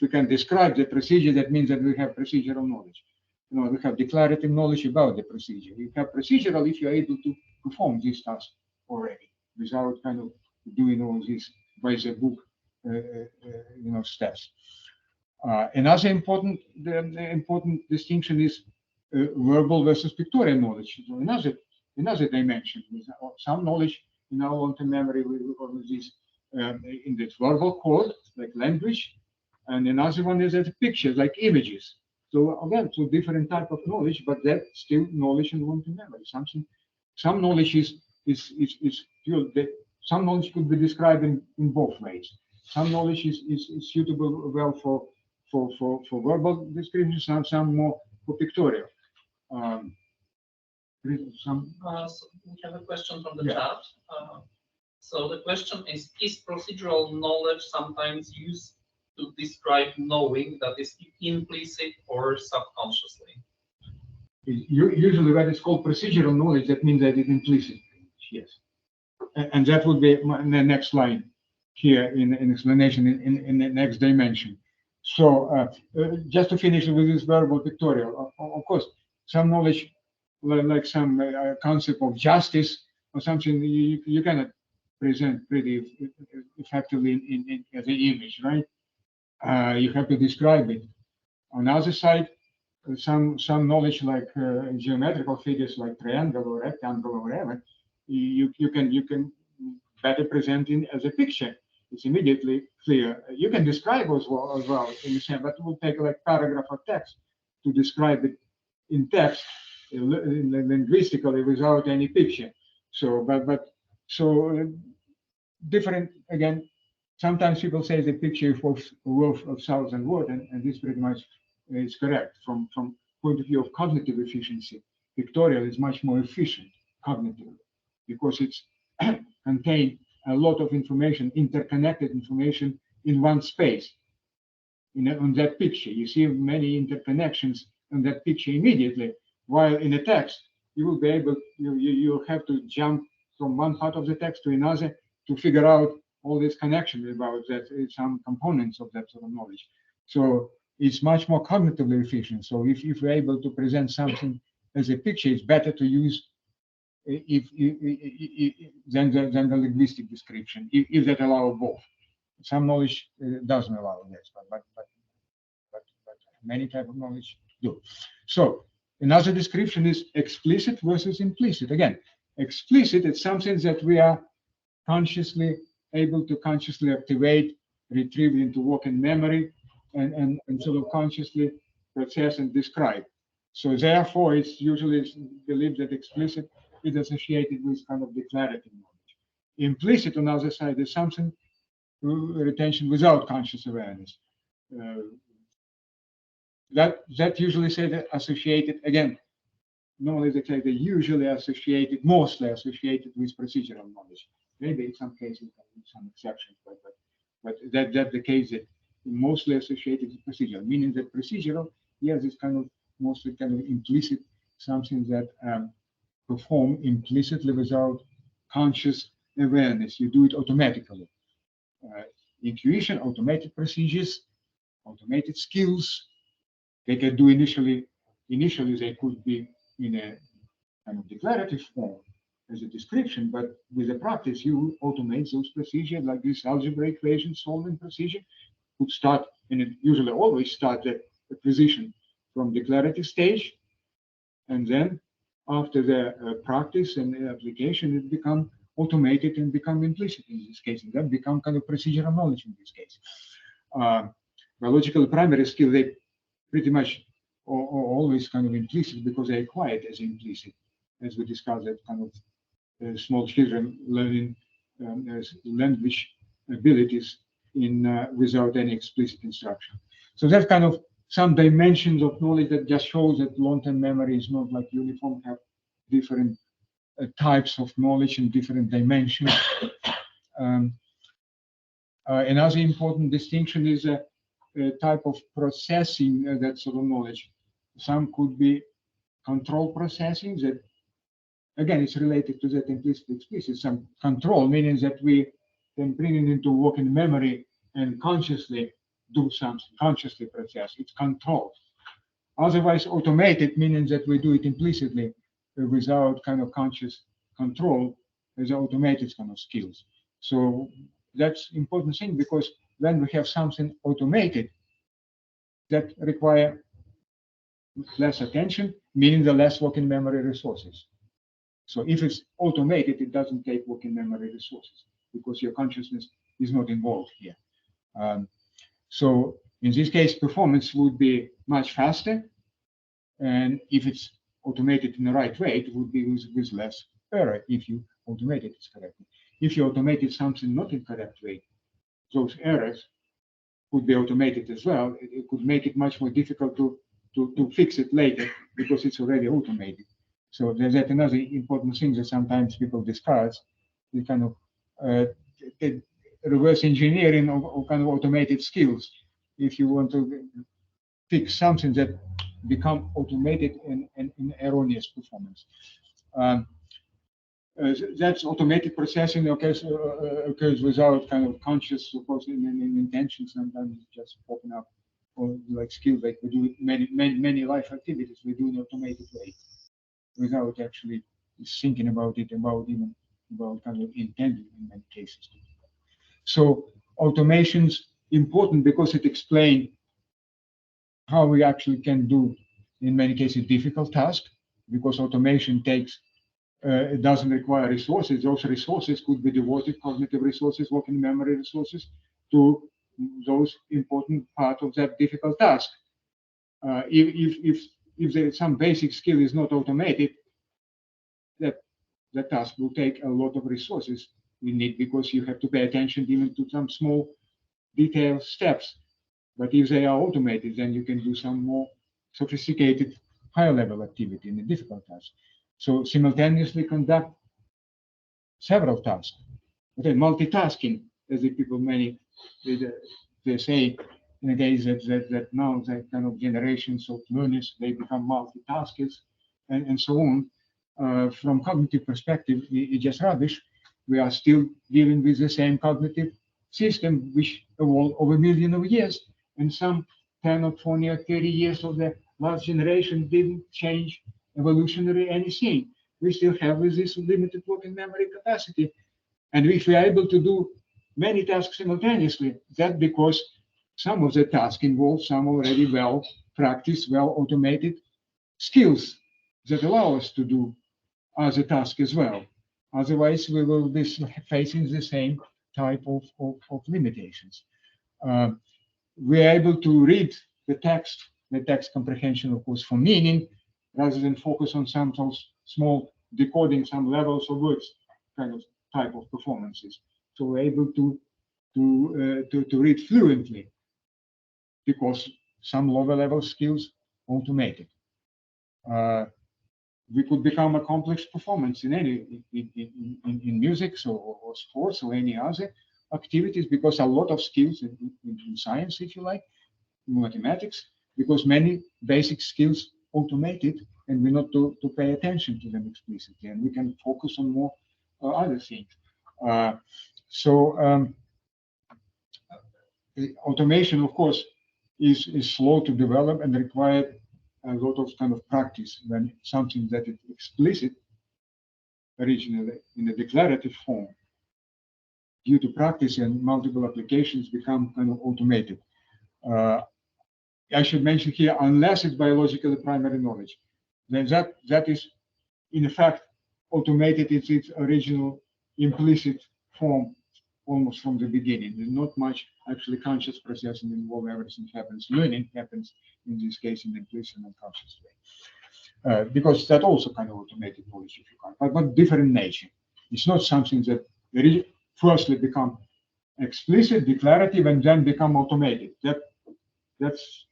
we can describe the procedure, that means that we have procedural knowledge. You know, we have declarative knowledge about the procedure. You have procedural if you're able to perform this task already without kind of doing all this by the book, steps. Another important distinction is verbal versus pictorial knowledge. So another dimension is some knowledge in our long-term memory we call this in the verbal code, like language, and another one is as pictures, like images. So again, two different type of knowledge, but that's still knowledge in long-term memory. Some knowledge is pure. Some knowledge could be described in both ways. Some knowledge is suitable well for verbal description, some more for pictorial. So we have a question from the chat. So the question is procedural knowledge sometimes used to describe knowing that is implicit or subconsciously? Usually when it's called procedural knowledge, that means that it's implicit. Yes. And that would be in the next line here in explanation in the next dimension. So just to finish with this verbal pictorial, of course, some knowledge, like some concept of justice or something, you cannot present pretty effectively as an image, right? You have to describe it. On the other side, some knowledge like geometrical figures like triangle or rectangle or whatever, you can better present it as a picture. It's immediately clear. You can describe as well in the same, but it will take like paragraph of text to describe it in text linguistically without any picture. So, different again. Sometimes people say the picture is worth 1,000 words, and this pretty much is correct from point of view of cognitive efficiency. Pictorial is much more efficient cognitively because it's contain a lot of information, interconnected information in one space. On that picture, you see many interconnections on that picture immediately. While in a text, you will be able, you have to jump from one part of the text to another to figure out all this connection about that, some components of that sort of knowledge. So it's much more cognitively efficient. So if we're able to present something as a picture, it's better to use than the linguistic description, if that allows both. Some knowledge doesn't allow this, but many type of knowledge do. So another description is explicit versus implicit. Again, explicit is something that we are consciously able to consciously activate, retrieve into working memory, and sort of consciously process and describe. So therefore, it's usually believed that explicit is associated with kind of declarative knowledge. Implicit, on the other side, is something retention without conscious awareness. That usually say that associated again. Normally, they say they usually associated, mostly associated with procedural knowledge. Maybe in some cases, some exceptions, but that's the case that mostly associated with procedural, meaning that procedural, yes, it's kind of mostly kind of implicit, something that perform implicitly without conscious awareness. You do it automatically. Intuition, automated procedures, automated skills. They can do initially they could be in a kind of declarative form as a description, but with the practice, you automate those procedures like this algebra equation solving procedure would start, and it usually always start the acquisition from declarative stage, and then after the practice and the application, it become automated and become implicit in this case, and that become kind of procedural knowledge in this case. Biological primary skill, they pretty much are always kind of implicit because they acquire it as implicit, as we discussed that kind of small children learning as language abilities in without any explicit instruction. So that's kind of some dimensions of knowledge that just shows that long-term memory is not like uniform, have different types of knowledge and different dimensions. Another important distinction is a type of processing that sort of knowledge. Some could be control processing that, again, it's related to that implicit explicit. Some control, meaning that we can bring it into working memory and consciously do something, consciously process. It's control. Otherwise, automated, meaning that we do it implicitly without kind of conscious control as automated kind of skills. So that's important thing, because when we have something automated that require less attention, meaning the less working memory resources. So if it's automated, it doesn't take working memory resources because your consciousness is not involved here. So in this case, performance would be much faster. And if it's automated in the right way, it would be with less error if you automate it correctly. If you automated something not in correct way, those errors could be automated as well. It could make it much more difficult to fix it later because it's already automated. So there's that another important thing that sometimes people discuss, the kind of reverse engineering of kind of automated skills. If you want to fix something that become automated in erroneous performance. That's automated processing occurs without kind of conscious supposed intention. Sometimes it's just popping up, or like skills like we do many life activities we do in automated way without actually thinking about it, about kind of intending in many cases. So automation's important because it explains how we actually can do in many cases difficult tasks, because automation takes it doesn't require resources. Those resources could be devoted, cognitive resources, working memory resources, to those important part of that difficult task. If there is some basic skill is not automated, that task will take a lot of resources you need, because you have to pay attention even to some small detailed steps. But if they are automated, then you can do some more sophisticated, higher level activity in a difficult task. So simultaneously conduct several tasks. Okay, multitasking, as the people they say in the days that now the kind of generations of learners, they become multitaskers and so on. From cognitive perspective, it's just rubbish. We are still dealing with the same cognitive system which evolved over millions of years, and some 10 or 20 or 30 years of the last generation didn't change evolutionary anything. We still have this limited working memory capacity. And if we are able to do many tasks simultaneously, that's because some of the tasks involve some already well practiced, well automated skills that allow us to do other tasks as well. Otherwise, we will be facing the same type of limitations. We are able to read the text comprehension, of course, for meaning, rather than focus on some small decoding some levels of words kind of type of performances. So we're able to read fluently because some lower level skills automated. We could become accomplished performance in any in music or sports or any other activities, because a lot of skills in science, if you like, in mathematics, because many basic skills automated, and we not to pay attention to them explicitly, and we can focus on more other things. Automation, of course, is slow to develop and require a lot of kind of practice when something that is explicit originally in a declarative form, due to practice and multiple applications, become kind of automated. I should mention here, unless it's biologically primary knowledge, then that is in fact automated in its original implicit form almost from the beginning. There's not much actually conscious processing involved. Everything happens. Learning happens in this case in implicit and conscious way, because that also kind of automated knowledge, if you can, but different nature. It's not something that really firstly become explicit, declarative, and then become automated. That's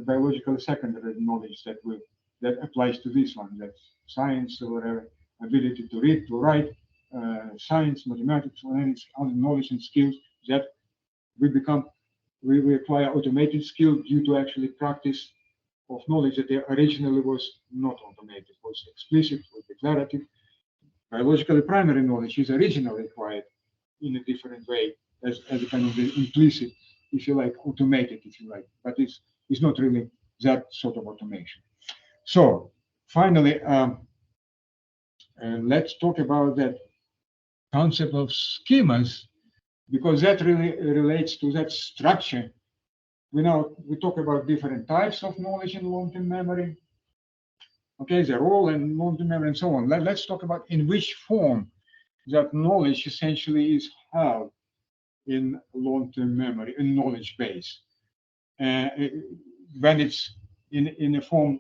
biologically secondary knowledge that applies to this one. That's science or whatever, ability to read, to write, science, mathematics, or any other knowledge and skills that we acquire automated skill due to actually practice of knowledge that originally was not automated, was explicit, was declarative. Biologically primary knowledge is originally acquired in a different way as a kind of implicit, if you like, automated, if you like, but it's not really that sort of automation. So finally, let's talk about that concept of schemas, because that really relates to that structure. We talk about different types of knowledge in long-term memory. Okay, the role in long-term memory and so on. Let's talk about in which form that knowledge essentially is held in long-term memory, in knowledge base. When it's in a form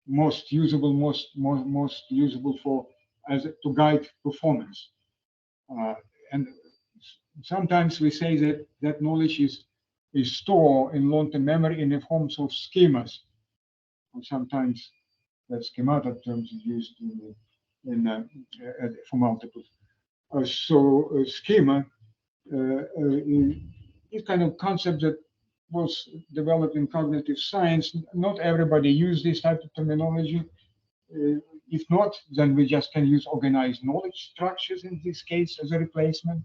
most usable for to guide performance. And sometimes we say that knowledge is stored in long-term memory in the forms of schemas. And sometimes that schemata terms is used for multiple. Schema is kind of concept that was developed in cognitive science. Not everybody uses this type of terminology. If not, then we just can use organized knowledge structures in this case as a replacement.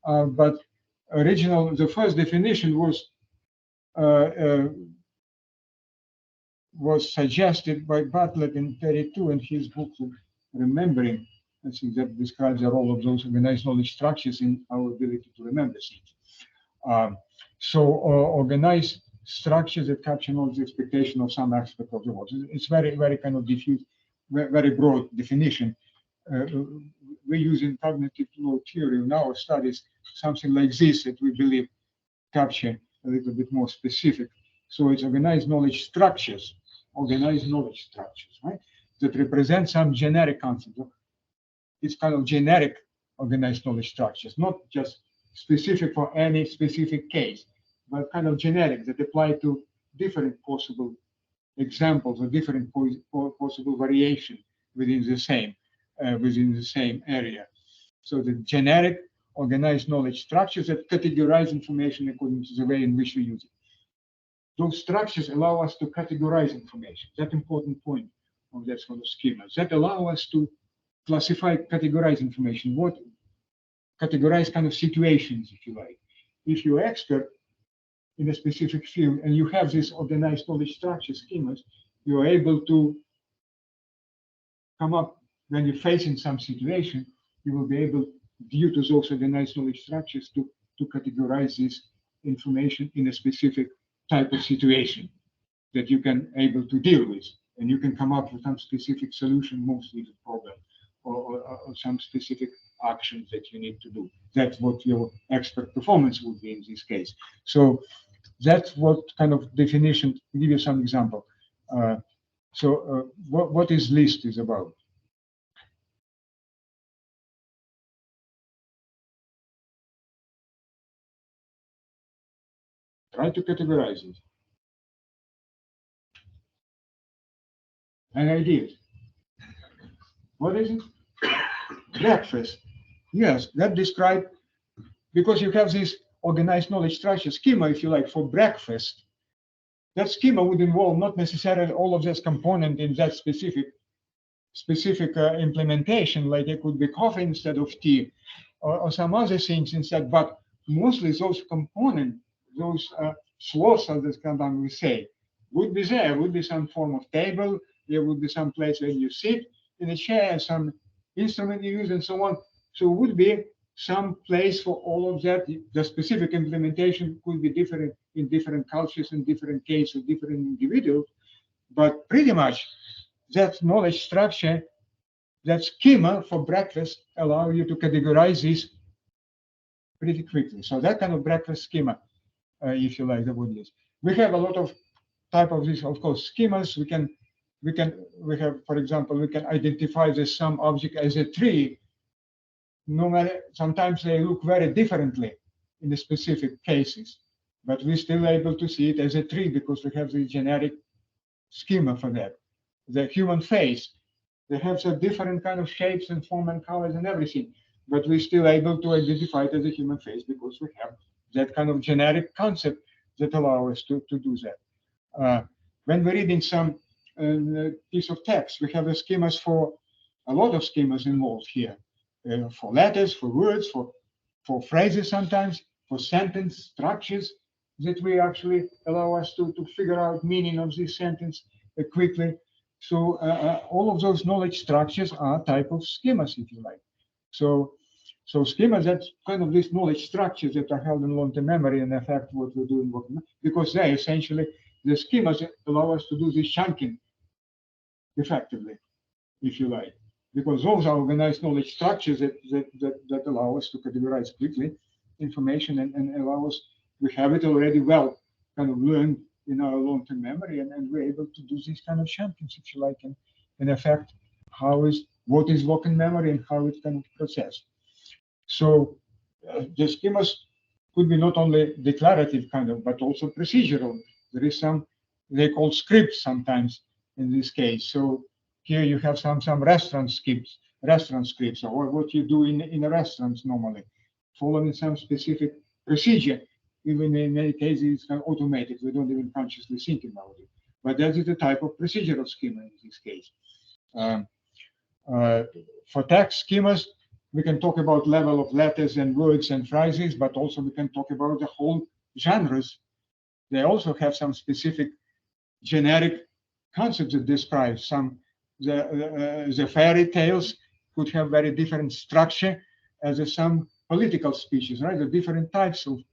But the first definition was suggested by Bartlett in 1932 in his book Remembering. I think that describes the role of those organized knowledge structures in our ability to remember things. Organized structures that capture knowledge expectation of some aspect of the world. It's very, very kind of diffuse, very broad definition. We use in cognitive law theory in our studies something like this that we believe capture a little bit more specific. So it's organized knowledge structures, right? That represent some generic concept. It's kind of generic organized knowledge structures, not just specific for any specific case, but kind of generic that apply to different possible examples or different possible variation within the same area. So the generic organized knowledge structures that categorize information according to the way in which we use it. Those structures allow us to categorize information. That's an important point of that sort of schema. That allow us to classify, categorize information. Categorize kind of situations, if you like. If you're expert in a specific field and you have this organized knowledge structure schemas, you are able to come up when you're facing some situation. You will be able, due to those organized knowledge structures, to categorize this information in a specific type of situation that you can able to deal with, and you can come up with some specific solution, mostly the problem, or some specific actions that you need to do. That's what your expert performance would be in this case. So that's what kind of definition. To give you some example. What this list is about. Try to categorize it. Any ideas? What is it? Breakfast. Yes, that describes because you have this organized knowledge structure schema, if you like, for breakfast. That schema would involve not necessarily all of those components in that specific implementation, like it could be coffee instead of tea, or some other things instead. But mostly those components, those slots, as this we say, would be there. Would be some form of table. There would be some place where you sit in a chair, some instrument you use, and so on. So it would be some place for all of that. The specific implementation could be different in different cultures, in different cases, different individuals. But pretty much that knowledge structure, that schema for breakfast allow you to categorize this pretty quickly. So that kind of breakfast schema, if you like, the word is. We have a lot of type of this, of course, schemas. We have, for example, we can identify this some object as a tree. No matter, sometimes they look very differently in the specific cases, but we're still able to see it as a tree because we have the generic schema for that. The human face, they have some different kind of shapes and form and colors and everything, but we're still able to identify it as a human face because we have that kind of generic concept that allow us to do that. When we're reading some piece of text, we have the schemas for a lot of schemas involved here, for letters, for words, for phrases sometimes, for sentence structures that we actually allow us to figure out meaning of this sentence quickly. So all of those knowledge structures are type of schemas, if you like. So schemas, that's kind of these knowledge structures that are held in long-term memory and affect what we're doing, because they essentially, the schemas allow us to do this chunking effectively, if you like, because those are organized knowledge structures that allow us to categorize quickly information and allow us, we have it already well kind of learned in our long-term memory, and we're able to do these kind of champions, if you like, and in effect, what is working memory and how it can process. So the schemas could be not only declarative kind of, but also procedural. There is some, they call scripts sometimes in this case. So here you have some restaurant scripts, or what you do in a restaurant normally, following some specific procedure. Even in many cases, it's kind of automated. We don't even consciously think about it. But that is the type of procedural schema in this case. For text schemas, we can talk about level of letters and words and phrases, but also we can talk about the whole genres. They also have some specific generic concepts that describe some. The fairy tales could have very different structure as some political speeches, right? The different types of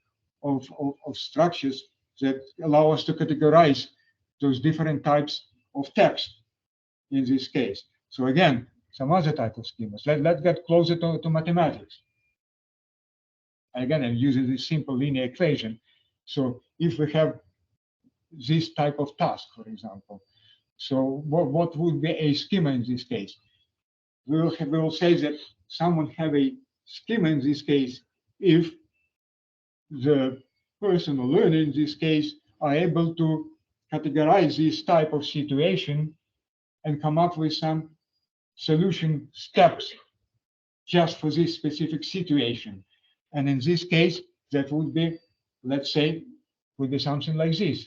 structures that allow us to categorize those different types of text in this case. So again, some other type of schemas. Let's get closer to mathematics. Again, I'm using this simple linear equation. So if we have this type of task, for example, so what would be a schema in this case? We will say that someone have a schema in this case if the person or learner in this case are able to categorize this type of situation and come up with some solution steps just for this specific situation. And in this case, that would be, let's say, would be something like this.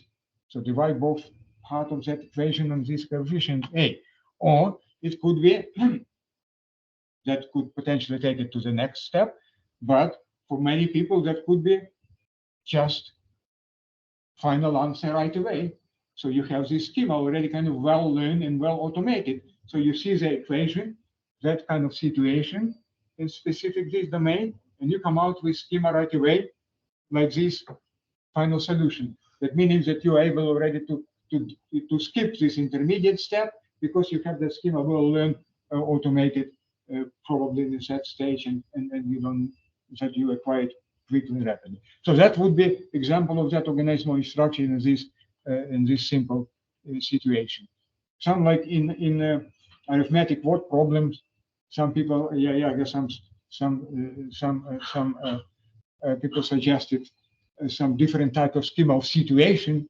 So divide both part of that equation on this coefficient A. Or it could be, that could potentially take it to the next step, but for many people that could be just final answer right away. So you have this schema already kind of well learned and well automated. So you see the equation, that kind of situation in specific this domain, and you come out with schema right away, like this final solution. That means that you are able already to skip this intermediate step because you have the schema well learned, automated, probably in that stage, and you don't, that you acquire it quickly and rapidly. So that would be example of that organized knowledge structure in this simple situation. Some like in arithmetic word problems, some people, I guess some people suggested some different type of schema of situation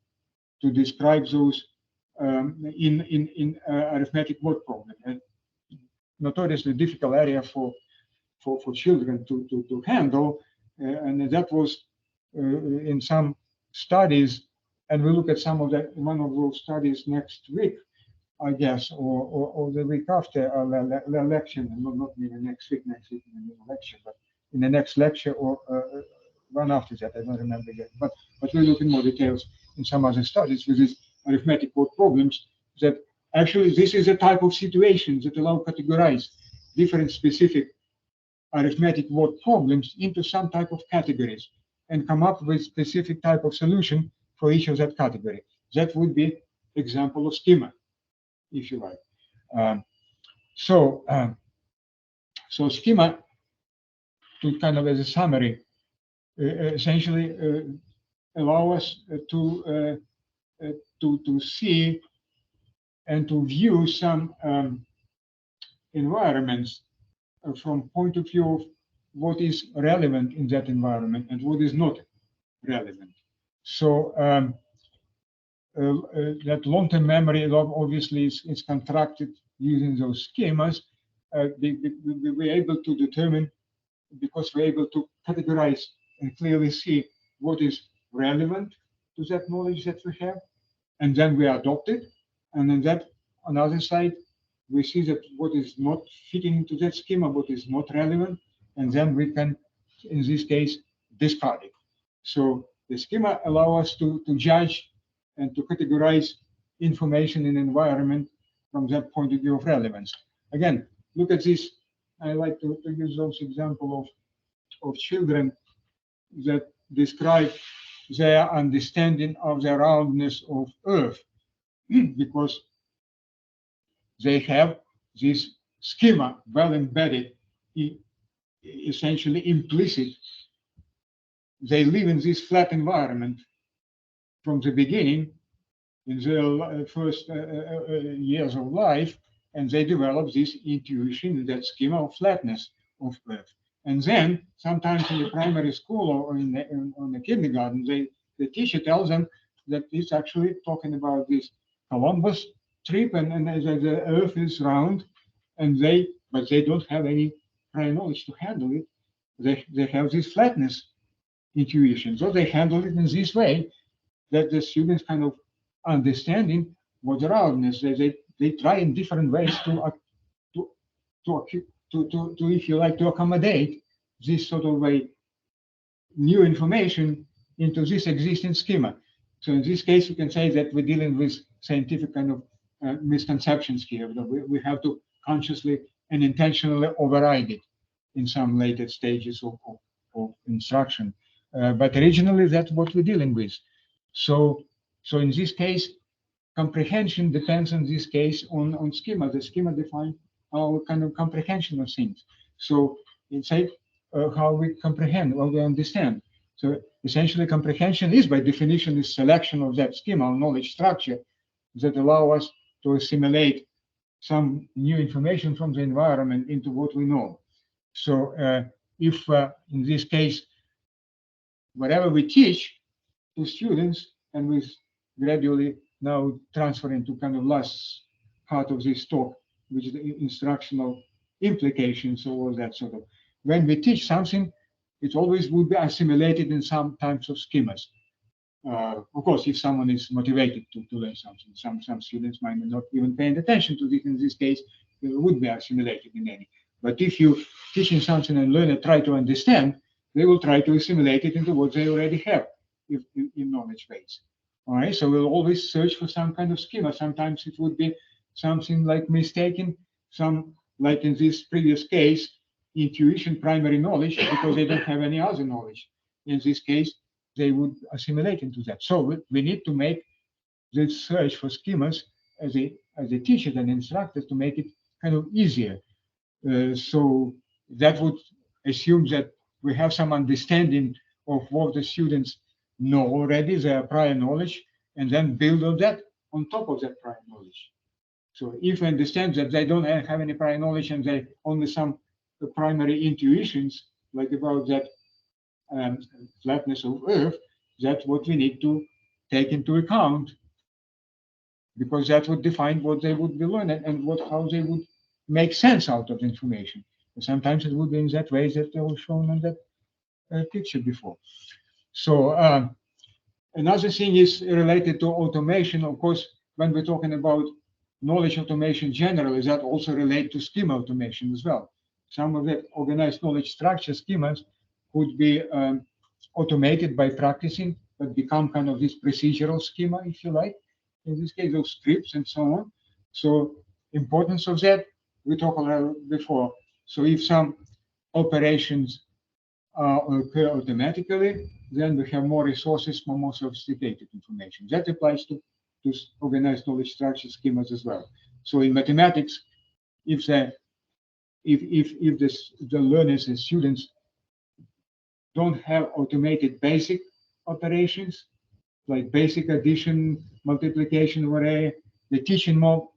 to describe those in arithmetic word problem. And notoriously difficult area for children to handle. and that was in some studies, and we'll look at some of that, one of those studies next week, I guess, or the week after the election, and not in the next week in the election, but in the next lecture or one after that, I don't remember yet. But we'll look in more details in some other studies with these arithmetic word problems, that actually this is a type of situations that allow categorize different specific arithmetic word problems into some type of categories and come up with specific type of solution for each of that category. That would be example of schema, if you like. So schema, to kind of as a summary, essentially allow us to see and to view some environments from point of view of what is relevant in that environment and what is not relevant. So that long-term memory obviously is constructed using those schemas. We're able to determine, because we're able to categorize and clearly see what is relevant to that knowledge that we have, and then we adopt it. And then that, on the other side, we see that what is not fitting into that schema, what is not relevant, and then we can, in this case, discard it. So the schema allow us to judge and to categorize information in environment from that point of view of relevance. Again, look at this. I like to use those example of children that describe their understanding of the roundness of Earth, because they have this schema well embedded, essentially implicit. They live in this flat environment from the beginning, in their first years of life, and they develop this intuition, that schema of flatness of Earth. And then sometimes in the primary school or in the kindergarten, the teacher tells them that it's actually talking about this Columbus trip, and the Earth is round, but they don't have any prior knowledge to handle it. They have this flatness intuition, so they handle it in this way, that the students kind of understanding what the roundness. They try in different ways to if you like, to accommodate this sort of a new information into this existing schema. So in this case, you can say that we're dealing with scientific kind of misconceptions here. We have to consciously and intentionally override it in some later stages of instruction. But originally, that's what we're dealing with. So in this case, comprehension depends in this case on schema. The schema defines our kind of comprehension of things. So inside how we comprehend, what we understand. So essentially, comprehension is by definition is selection of that schema or knowledge structure that allow us to assimilate some new information from the environment into what we know. So if in this case, whatever we teach to students, and we gradually now transfer into kind of last part of this talk, which is the instructional implications of all that sort of. When we teach something, it always will be assimilated in some types of schemas. Of course, if someone is motivated to learn something, some students might not even paying attention to this. In this case, it would be assimilated in any. But if you teaching something and learner try to understand, they will try to assimilate it into what they already have in knowledge base. All right, so we'll always search for some kind of schema. Sometimes it would be something like mistaken, some like in this previous case, intuition, primary knowledge, because they don't have any other knowledge. In this case, they would assimilate into that. So we need to make this search for schemas as a teacher and instructor to make it kind of easier. So that would assume that we have some understanding of what the students know already, their prior knowledge, and then build on that on top of that prior knowledge. So if we understand that they don't have any prior knowledge and they only some primary intuitions, like about that flatness of Earth, that's what we need to take into account, because that would define what they would be learning and how they would make sense out of the information. And sometimes it would be in that way that they were shown on that picture before. So another thing is related to automation. Of course, when we're talking about knowledge automation generally, that also relate to schema automation as well. Some of the organized knowledge structure schemas could be automated by practicing, but become kind of this procedural schema, if you like. In this case, of scripts and so on. So importance of that, we talked about before. So if some operations occur automatically, then we have more resources for more sophisticated information. That applies to organized knowledge structure schemas as well. So in mathematics, if the learners and students don't have automated basic operations like basic addition, multiplication, array, the teaching more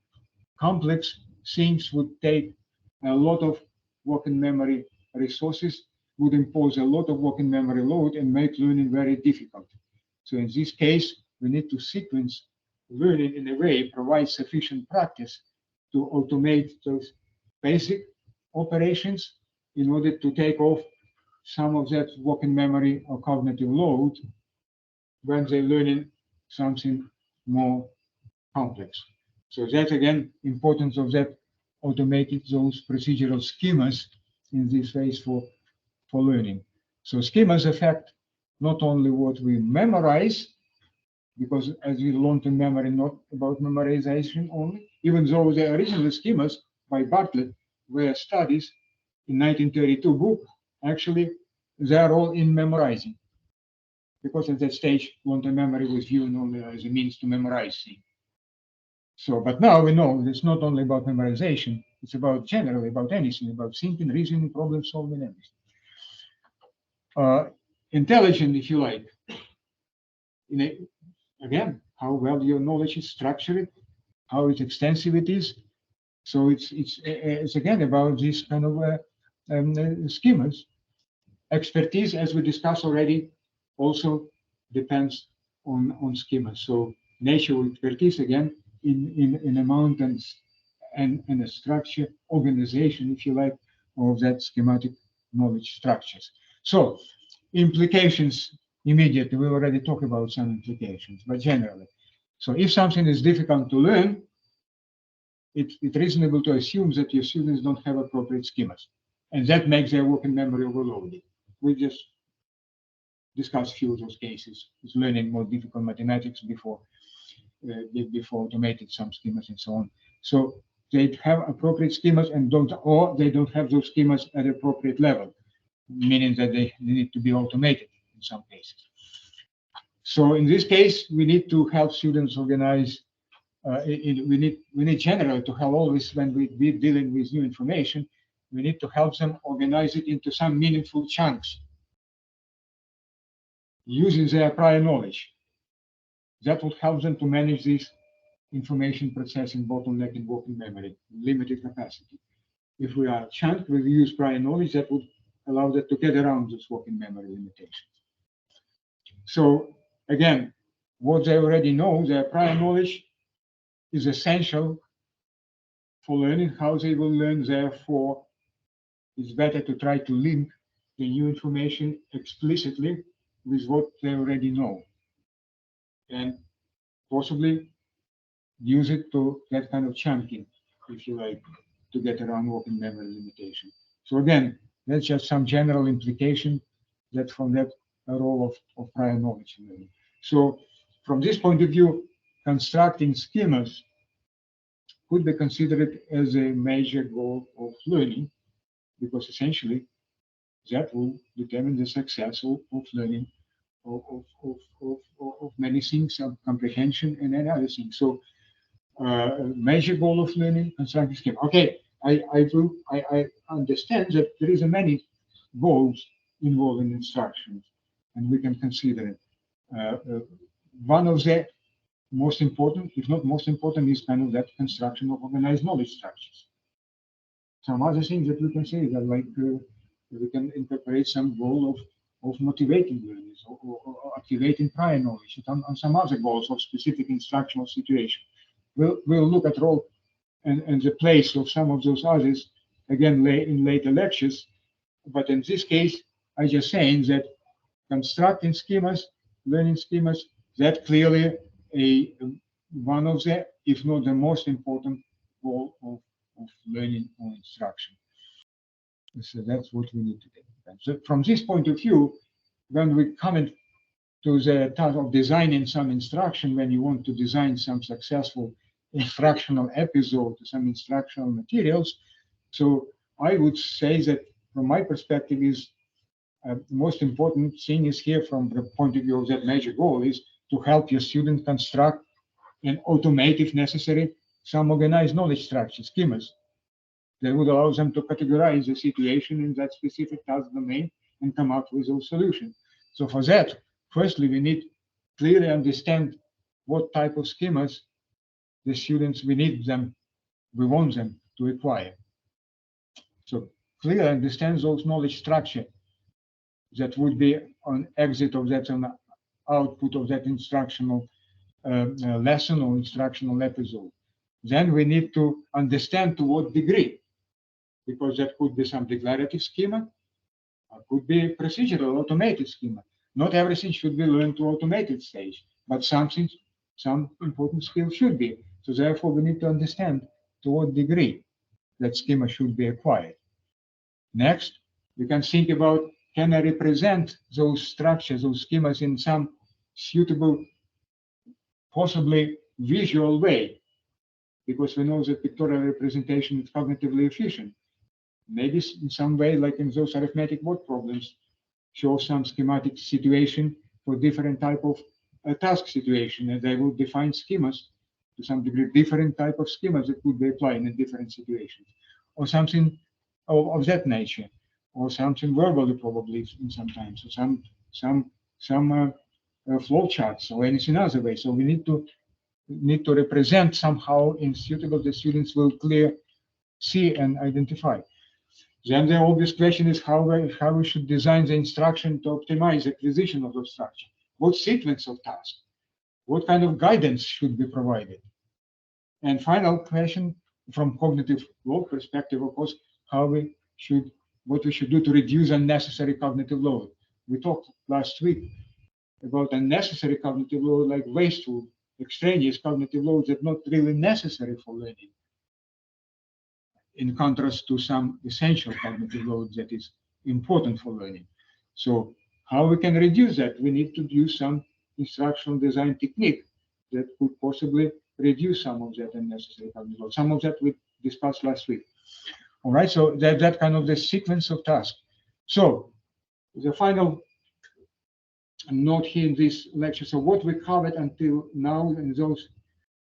complex things would take a lot of working memory resources, would impose a lot of working memory load and make learning very difficult. So in this case, we need to sequence learning in a way, provide sufficient practice to automate those basic operations in order to take off some of that working memory or cognitive load when they're learning something more complex. So that's again importance of that automated those procedural schemas in this phase for learning. So schemas affect not only what we memorize, because as we learn in memory, not about memorization only, even though the original schemas by Bartlett were studies in 1932 book, actually they are all in memorizing. Because at that stage, long-term memory was viewed only as a means to memorize things. So, but now we know it's not only about memorization, it's about generally about anything, about thinking, reasoning, problem solving, everything. Intelligent, if you like. Again, how well your knowledge is structured, how extensive it is. So it's again about this kind of schemas. Expertise, as we discussed already, also depends on schemas. So nature of expertise again in amount and a structure, organization, if you like, of that schematic knowledge structures. So implications immediately, we already talked about some implications, but generally. So if something is difficult to learn, it's reasonable to assume that your students don't have appropriate schemas. And that makes their working memory overloaded. We just discussed a few of those cases. It's learning more difficult mathematics before automated some schemas and so on. So they have appropriate schemas and they don't have those schemas at appropriate level, meaning that they need to be automated in some cases. So in this case, we need to help students organize. We need generally to help always when we're dealing with new information, we need to help them organize it into some meaningful chunks using their prior knowledge. That would help them to manage this information processing bottleneck in working memory, limited capacity. If we are chunked, we use prior knowledge that would allow them to get around this working memory limitations. So again, what they already know, their prior knowledge is essential for learning. How they will learn, therefore, it's better to try to link the new information explicitly with what they already know, and possibly use it to that kind of chunking, if you like, to get around working memory limitation. So again, that's just some general implication that from that role of prior knowledge learning. So from this point of view, constructing schemas could be considered as a major goal of learning, because essentially that will determine the success of learning of many things, of comprehension and other things. So major goal of learning, constructing schema. Okay, I understand that there is a many goals involved in instructions, and we can consider it. One of the most important, if not most important, is kind of that construction of organized knowledge structures. Some other things that we can say that like we can incorporate some goal of motivating learners or activating prior knowledge and some other goals of specific instructional situation. We'll look at role and the place of some of those others again in later lectures. But in this case, I just saying that constructing schemas, learning schemas, that clearly one of the, if not the most important goal of learning or instruction. So that's what we need to do. And so from this point of view, when we come to the task of designing some instruction, when you want to design some successful instructional episode, some instructional materials, so I would say that from my perspective is the most important thing is here from the point of view of that major goal is to help your student construct and automate, if necessary, some organized knowledge structure, schemas, that would allow them to categorize the situation in that specific task domain and come up with those solutions. So for that, firstly, we need clearly understand what type of schemas the students we want them to acquire. So clearly understand those knowledge structure that would be on exit of that, on output of that instructional lesson or instructional episode. Then we need to understand to what degree, because that could be some declarative schema, or could be procedural automated schema. Not everything should be learned to automated stage, but some important skills should be. So therefore, we need to understand to what degree that schema should be acquired. Next, we can think about, can I represent those structures, those schemas in some suitable, possibly visual way? Because we know that pictorial representation is cognitively efficient. Maybe in some way, like in those arithmetic word problems, show some schematic situation for different type of task situation, and they will define schemas to some degree, different type of schemas that could be applied in different situations, or something of that nature, or something verbally probably sometimes, or some flow charts or anything other way. So we need to represent somehow in suitable the students will clear see and identify. Then the obvious question is how we should design the instruction to optimize acquisition of the structure. What sequence of tasks? What kind of guidance should be provided? And final question from cognitive load perspective, of course, what we should do to reduce unnecessary cognitive load. We talked last week about unnecessary cognitive load, like wasteful, extraneous cognitive loads that are not really necessary for learning, in contrast to some essential cognitive load that is important for learning. So how we can reduce that? We need to use some instructional design technique that could possibly reduce some of that unnecessary cognitive load. Some of that we discussed last week. All right, so that kind of the sequence of tasks. So the final note here in this lecture. So what we covered until now, and those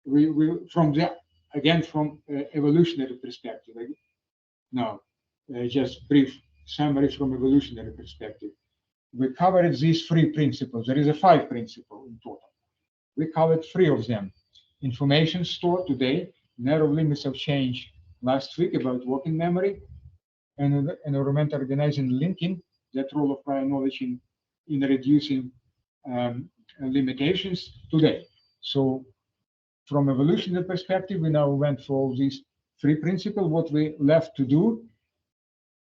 we from the again from evolutionary perspective. Now, just brief summary from evolutionary perspective. We covered these 3 principles. There is a 5 principle in total. We covered 3 of them. Information stored today, narrow limits of change last week about working memory, and environmental organizing linking, that role of prior knowledge in reducing limitations today. So from evolutionary perspective, we now went for these 3 principles. What we left to do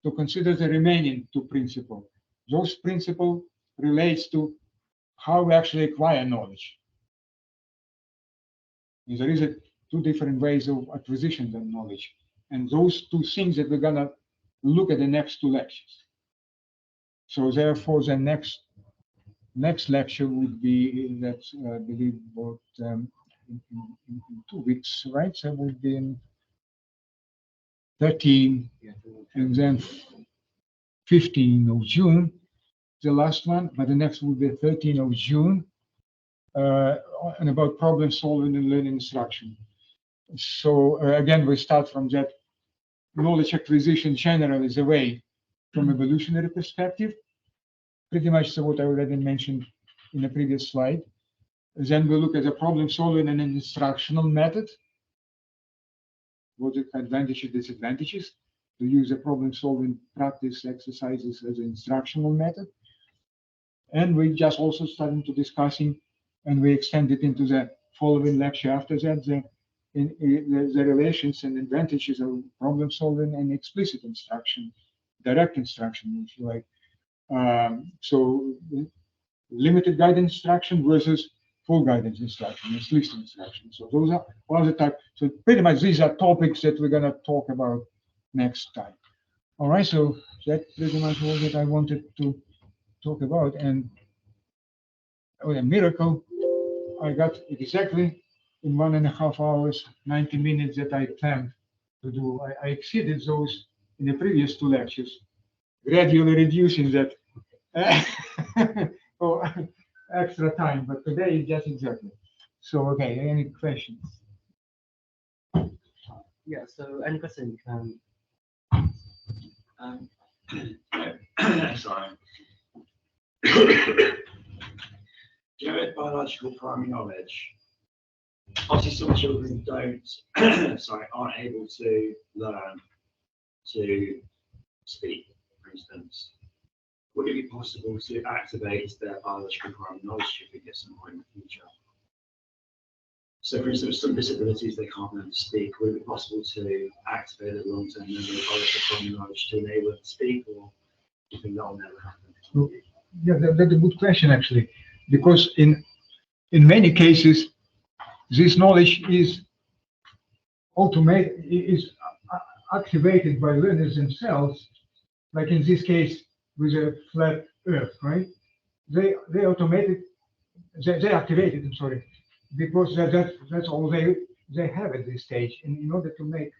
to consider the remaining 2 principles. Those principles relates to how we actually acquire knowledge. And there is 2 different ways of acquisition of knowledge. And those 2 things that we're gonna look at the next 2 lectures. So therefore, the next lecture would be that I believe about in 2 weeks, right? So it would be in 13, and then 15 of June, the last one, but the next will be 13 of June, and about problem solving and learning instruction. So again, we start from that knowledge acquisition generally is away from evolutionary perspective, pretty much so what I already mentioned in the previous slide. Then we look at the problem solving and an instructional method. What are the advantages, disadvantages to use a problem solving practice exercises as an instructional method. And we just also starting to discussing, and we extend it into the following lecture after that, the relations and advantages of problem solving and explicit instruction, direct instruction, if you like. So limited guidance instruction versus full guidance instruction, explicit instruction. So those are all the type. So pretty much these are topics that we're going to talk about next time. All right, so that's pretty much all that I wanted to talk about. And oh, a miracle, I got exactly in 1.5 hours, 90 minutes that I planned to do. I exceeded those in the previous 2 lectures, gradually reducing that for extra time, but today is just exactly. So, okay, any questions? Yeah, so any question you can. Sorry. With biological primary knowledge, obviously some children don't, aren't able to learn to speak, for instance. Would it be possible to activate their biological primary knowledge if we get some point in the future? So, for instance, some disabilities they can't learn to speak. Would it be possible to activate their long-term memory of biological primary knowledge to enable them to speak, or do you think that will never happen? Yeah, that's a good question actually, because in many cases, this knowledge is activated by learners themselves. Like in this case, with a flat Earth, right? They activated. I'm sorry, because that's all they have at this stage. And in order to make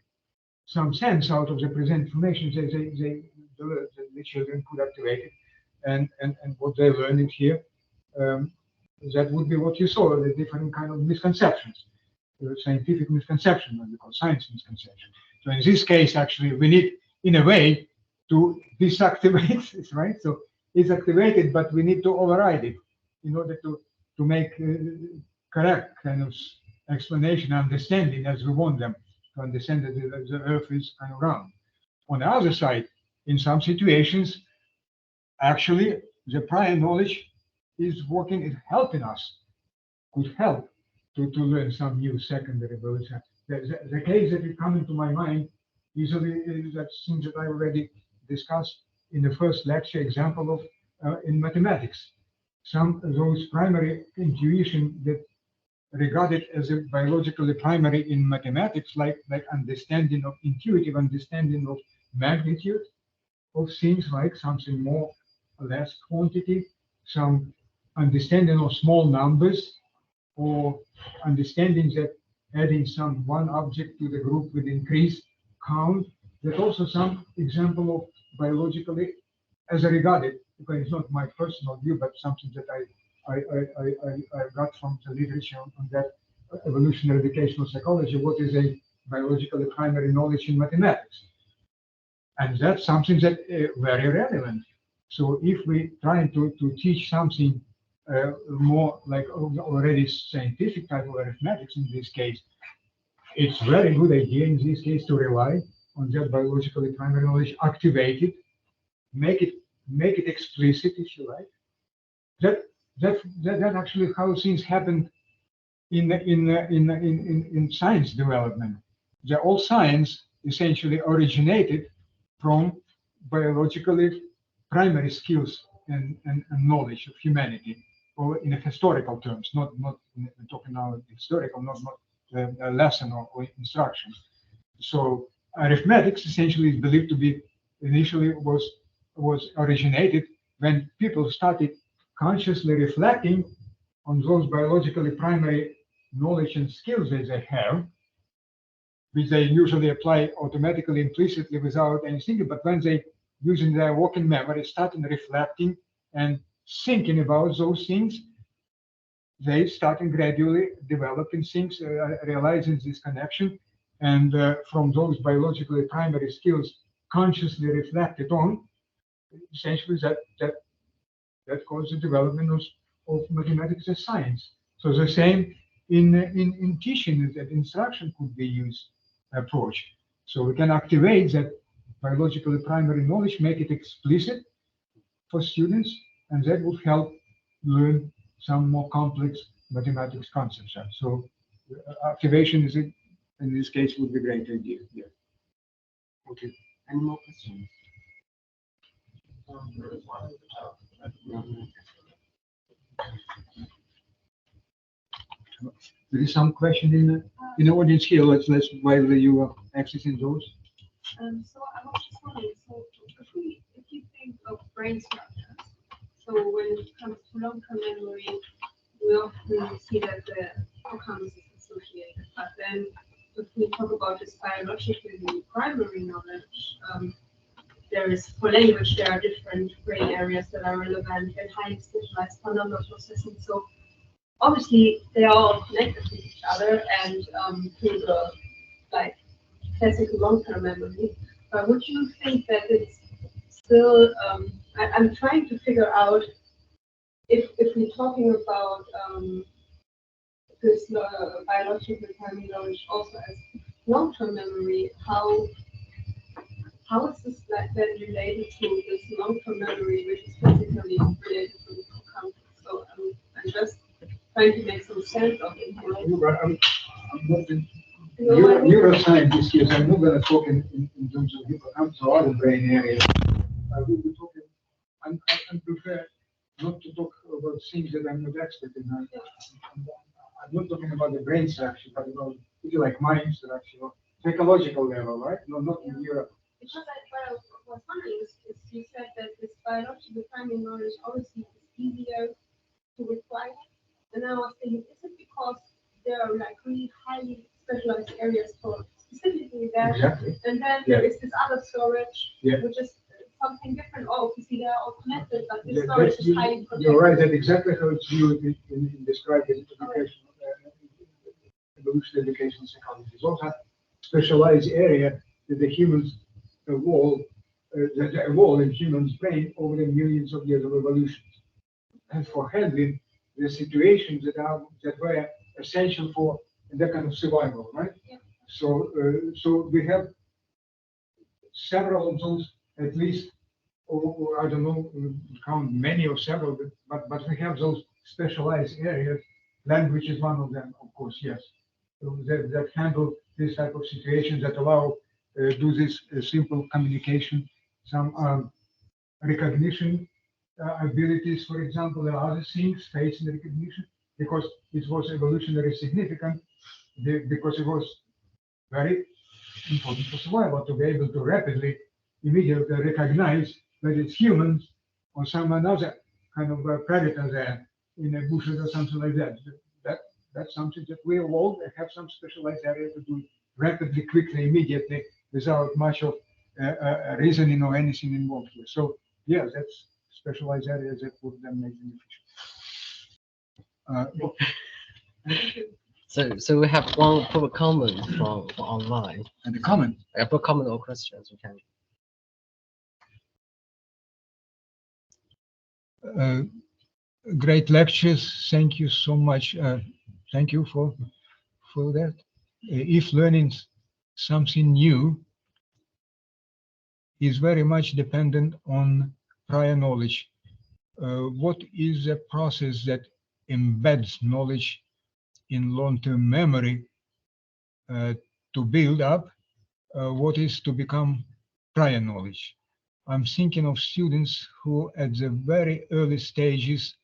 some sense out of the present information, the children could activate it, and what they're learning here, that would be what you saw, the different kind of misconceptions, scientific misconception, what we call science misconception. So in this case, actually, we need, in a way, to deactivate it, right? So it's activated, but we need to override it in order to make correct kind of explanation, understanding as we want them to understand that the Earth is kind of round. On the other side, in some situations, actually, the prior knowledge is working, is helping us, could help to learn some new secondary words. The case that is coming to my mind easily is that things that I already discussed in the first lecture, example of in mathematics. Some of those primary intuition that regarded as a biologically primary in mathematics, like understanding of intuitive understanding of magnitude of things, like something more or less quantity, some understanding of small numbers, or understanding that adding some one object to the group with increased count. There's also some example of biologically as I regard it, because it's not my personal view, but something that I got from the literature on that evolutionary educational psychology. What is a biologically primary knowledge in mathematics? And that's something that very relevant. So if we try to teach something more like already scientific type of arithmetics in this case, it's very good idea in this case to rely on that biologically primary knowledge, activate it, make it explicit, if you like. That actually how things happen in science development. All science essentially originated from biologically primary skills and knowledge of humanity, or in historical terms, not talking now historical, not a lesson or instruction. So arithmetics essentially is believed to be initially was originated when people started consciously reflecting on those biologically primary knowledge and skills that they have, which they usually apply automatically, implicitly, without any thinking. But when they, using their working memory, started reflecting and thinking about those things, they started gradually developing things, realizing this connection, and from those biologically primary skills consciously reflected on, essentially that caused the development of mathematics as science. So the same in teaching, that instruction could be used approach. So we can activate that biologically primary knowledge, make it explicit for students, and that would help learn some more complex mathematics concepts. So activation is, in this case, would be a great idea. Yeah. Okay. Any more questions? There is some question in the audience here. Let's while you are accessing those. So I was just wondering, so if you think of brain structures, so when it comes to long-term memory, we often see that the outcomes is associated, but then if we talk about this biologically primary knowledge, there is, for language, there are different brain areas that are relevant and highly specialized for number processing. So obviously they are all connected to each other and through the classical long-term memory. But would you think that it's still, I'm trying to figure out if we're talking about this biological primary knowledge also as long-term memory, how is this then related to this long-term memory, which is physically related to the hippocampus? So I'm just trying to make some sense of it. I'm not a neuroscientist here, so I'm not going to talk in terms of hippocampus or other brain areas. I will be talking. I prefer not to talk about things that I'm not expert in. I'm not talking about the brain structure, but about, if you like, mind structure, or psychological level, right? No, not in Europe. Because what I was wondering is you said that this biological primary knowledge obviously is easier to require. And I was thinking, is it because there are like really highly specialized areas for specifically that? Exactly. And then there is this other storage, Yeah. which is something different. Oh, obviously they are all connected, but this Yeah, storage is highly protected. you're right, that's exactly how it's viewed in described in education, evolutionary educational psychology. It's also a specialized area that the humans evolve, that evolve in humans' brain over the millions of years of evolution. And for handling the situations that were essential for that kind of survival, right? Yeah. So we have several of those, at least, or I don't know, count many or several, but we have those specialized areas. Language is one of them, of course, yes. So that handle this type of situations, that allow do this simple communication, some recognition abilities, for example. There are other things, face recognition, because it was evolutionary significant, because it was very important for survival to be able to rapidly, immediately recognize that it's humans or some another kind of predator there in a bushes or something like that. That's something that we evolved and have some specialized area to do rapidly, quickly, immediately, without much of reasoning or anything involved here. So yeah, that's specialized areas that would then make them efficient. So we have one public comment from online. And the comment. Public comment or questions we can. Great lectures. Thank you so much. Thank you for that. If learning something new is very much dependent on prior knowledge, what is the process that embeds knowledge in long-term memory to build up what is to become prior knowledge? I'm thinking of students who at the very early stages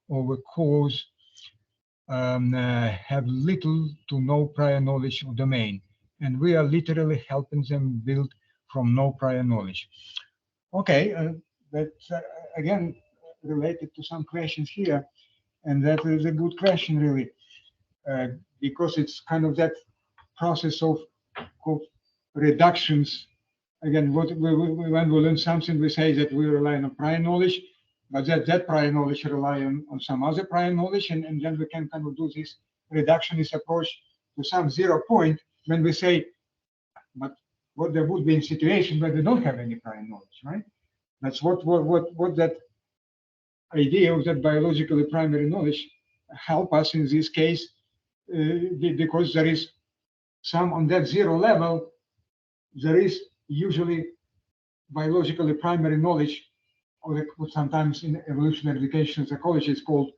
of a course have little to no prior knowledge of domain, and we are literally helping them build from no prior knowledge. Okay, that's again related to some questions here, and that is a good question really, because it's kind of that process of reductions. Again, when we learn something, we say that we rely on prior knowledge, but that prior knowledge rely on some other prior knowledge, and then we can kind of do this reductionist approach to some 0 point when we say, but what there would be in situation where they don't have any prior knowledge, right? That's what that idea of that biologically primary knowledge help us in this case, because there is some on that 0 level, there is usually biologically primary knowledge, or what sometimes in evolutionary education psychology is called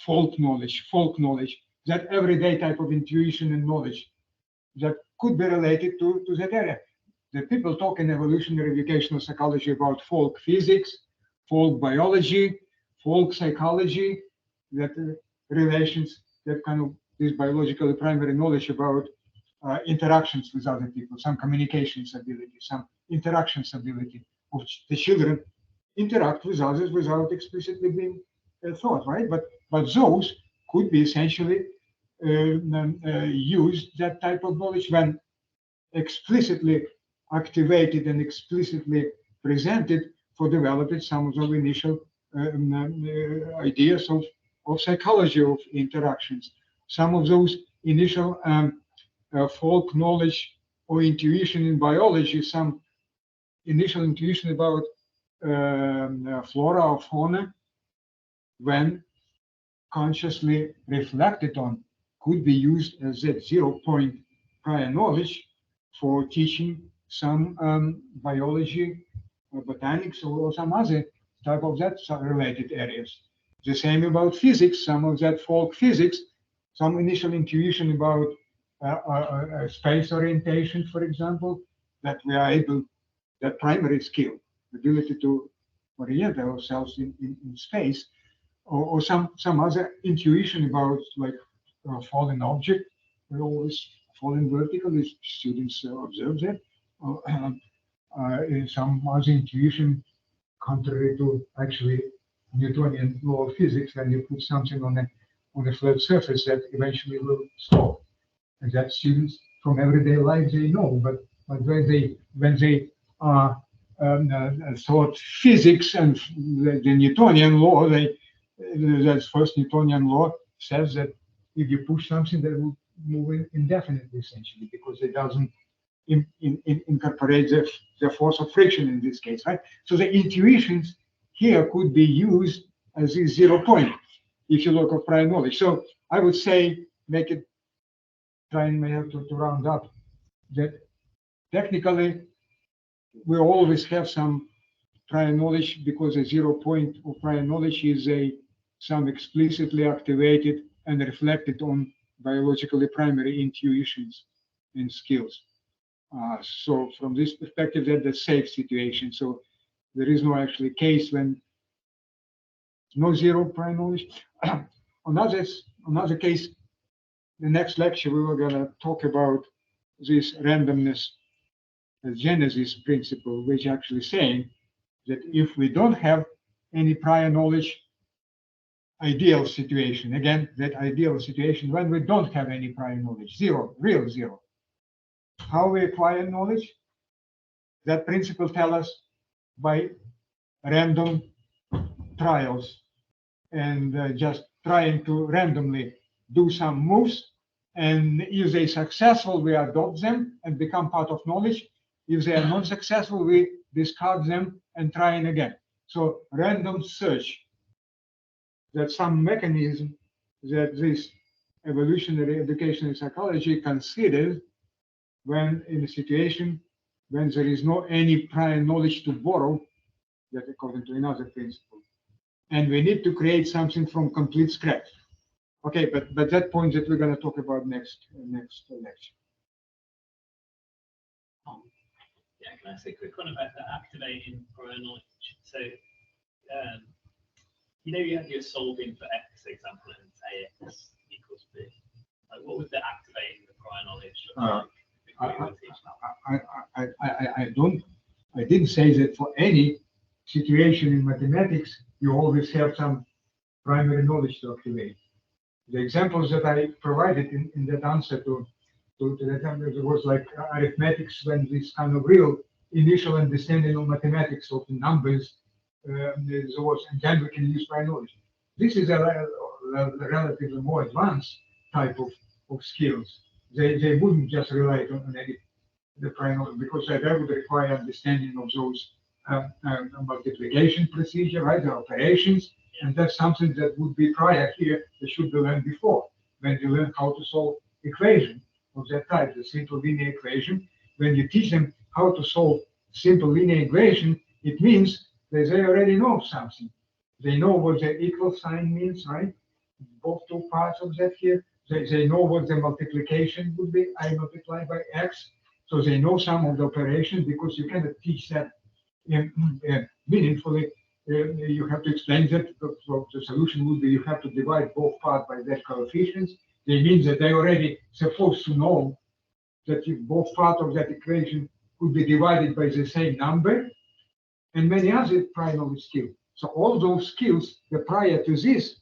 folk knowledge, that everyday type of intuition and knowledge that could be related to that area. The people talk in evolutionary educational psychology about folk physics, folk biology, folk psychology, that relations, that kind of this biologically primary knowledge about interactions with other people, some communications ability, some interactions ability of the children interact with others without explicitly being thought, right? But those could be essentially used, that type of knowledge, when explicitly activated and explicitly presented for developing some of the initial ideas of psychology of interactions. Some of those initial folk knowledge or intuition in biology, some initial intuition about flora or fauna, when consciously reflected on, could be used as that 0-point prior knowledge for teaching some biology or botanics or some other type of that related areas. The same about physics, some of that folk physics, some initial intuition about space orientation, for example, that we are able, that primary skill, ability to orient ourselves in space, or some other intuition about, like, falling object. We always falling vertical, as students observe that. Some other intuition contrary to actually Newtonian law of physics, when you put something on a flat surface, that eventually will stop. And that students from everyday life, they know, but when they are thought physics and the Newtonian law, that first Newtonian law says that if you push something, that will move indefinitely, essentially, because it doesn't incorporate the force of friction in this case, right? So the intuitions here could be used as a 0-point if you look at prior knowledge. So I would say, try and have to round up, that technically we always have some prior knowledge, because a 0-point of prior knowledge is some explicitly activated and reflected on biologically primary intuitions and skills. So from this perspective, that's a safe situation. So there is no actually case when no 0 prior knowledge. Another case, the next lecture, we were going to talk about this randomness genesis principle, which actually saying that if we don't have any prior knowledge, ideal situation, again, that ideal situation when we don't have any prior knowledge, 0, real 0. How we acquire knowledge? That principle tells us by random trials and just trying to randomly do some moves. And if they're successful, we adopt them and become part of knowledge. If they are not successful, we discard them and try again. So random search, that's some mechanism that this evolutionary education and psychology considers when in a situation when there is no any prior knowledge to borrow, that according to another principle. And we need to create something from complete scratch. Okay, but that point that we're going to talk about next lecture. Yeah, can I say a quick one about the activating prior knowledge? So, you have your solving for x example and say x equals b. Like, what would the activating the prior knowledge look like? I didn't say that for any situation in mathematics you always have some primary knowledge to activate. The examples that I provided in that answer to that was like arithmetics, when this kind of real initial understanding of mathematics of the numbers was, and then we can use prior knowledge. This is a relatively more advanced type of skills. They wouldn't just rely on the prior knowledge, because that would require understanding of those multiplication procedure, right? The operations, and that's something that would be prior here. They should be learned before, when you learn how to solve equation of that type, the simple linear equation. When you teach them how to solve simple linear equation, it means that they already know something. They know what the equal sign means, right? Both two parts of that here. They know what the multiplication would be, I multiply by x. So they know some of the operations, because you cannot teach that meaningfully you have to explain that. So the solution would be you have to divide both parts by that coefficients. They mean that they already supposed to know that if both parts of that equation could be divided by the same number, and many other prior knowledge skills. So all those skills, the prior to this,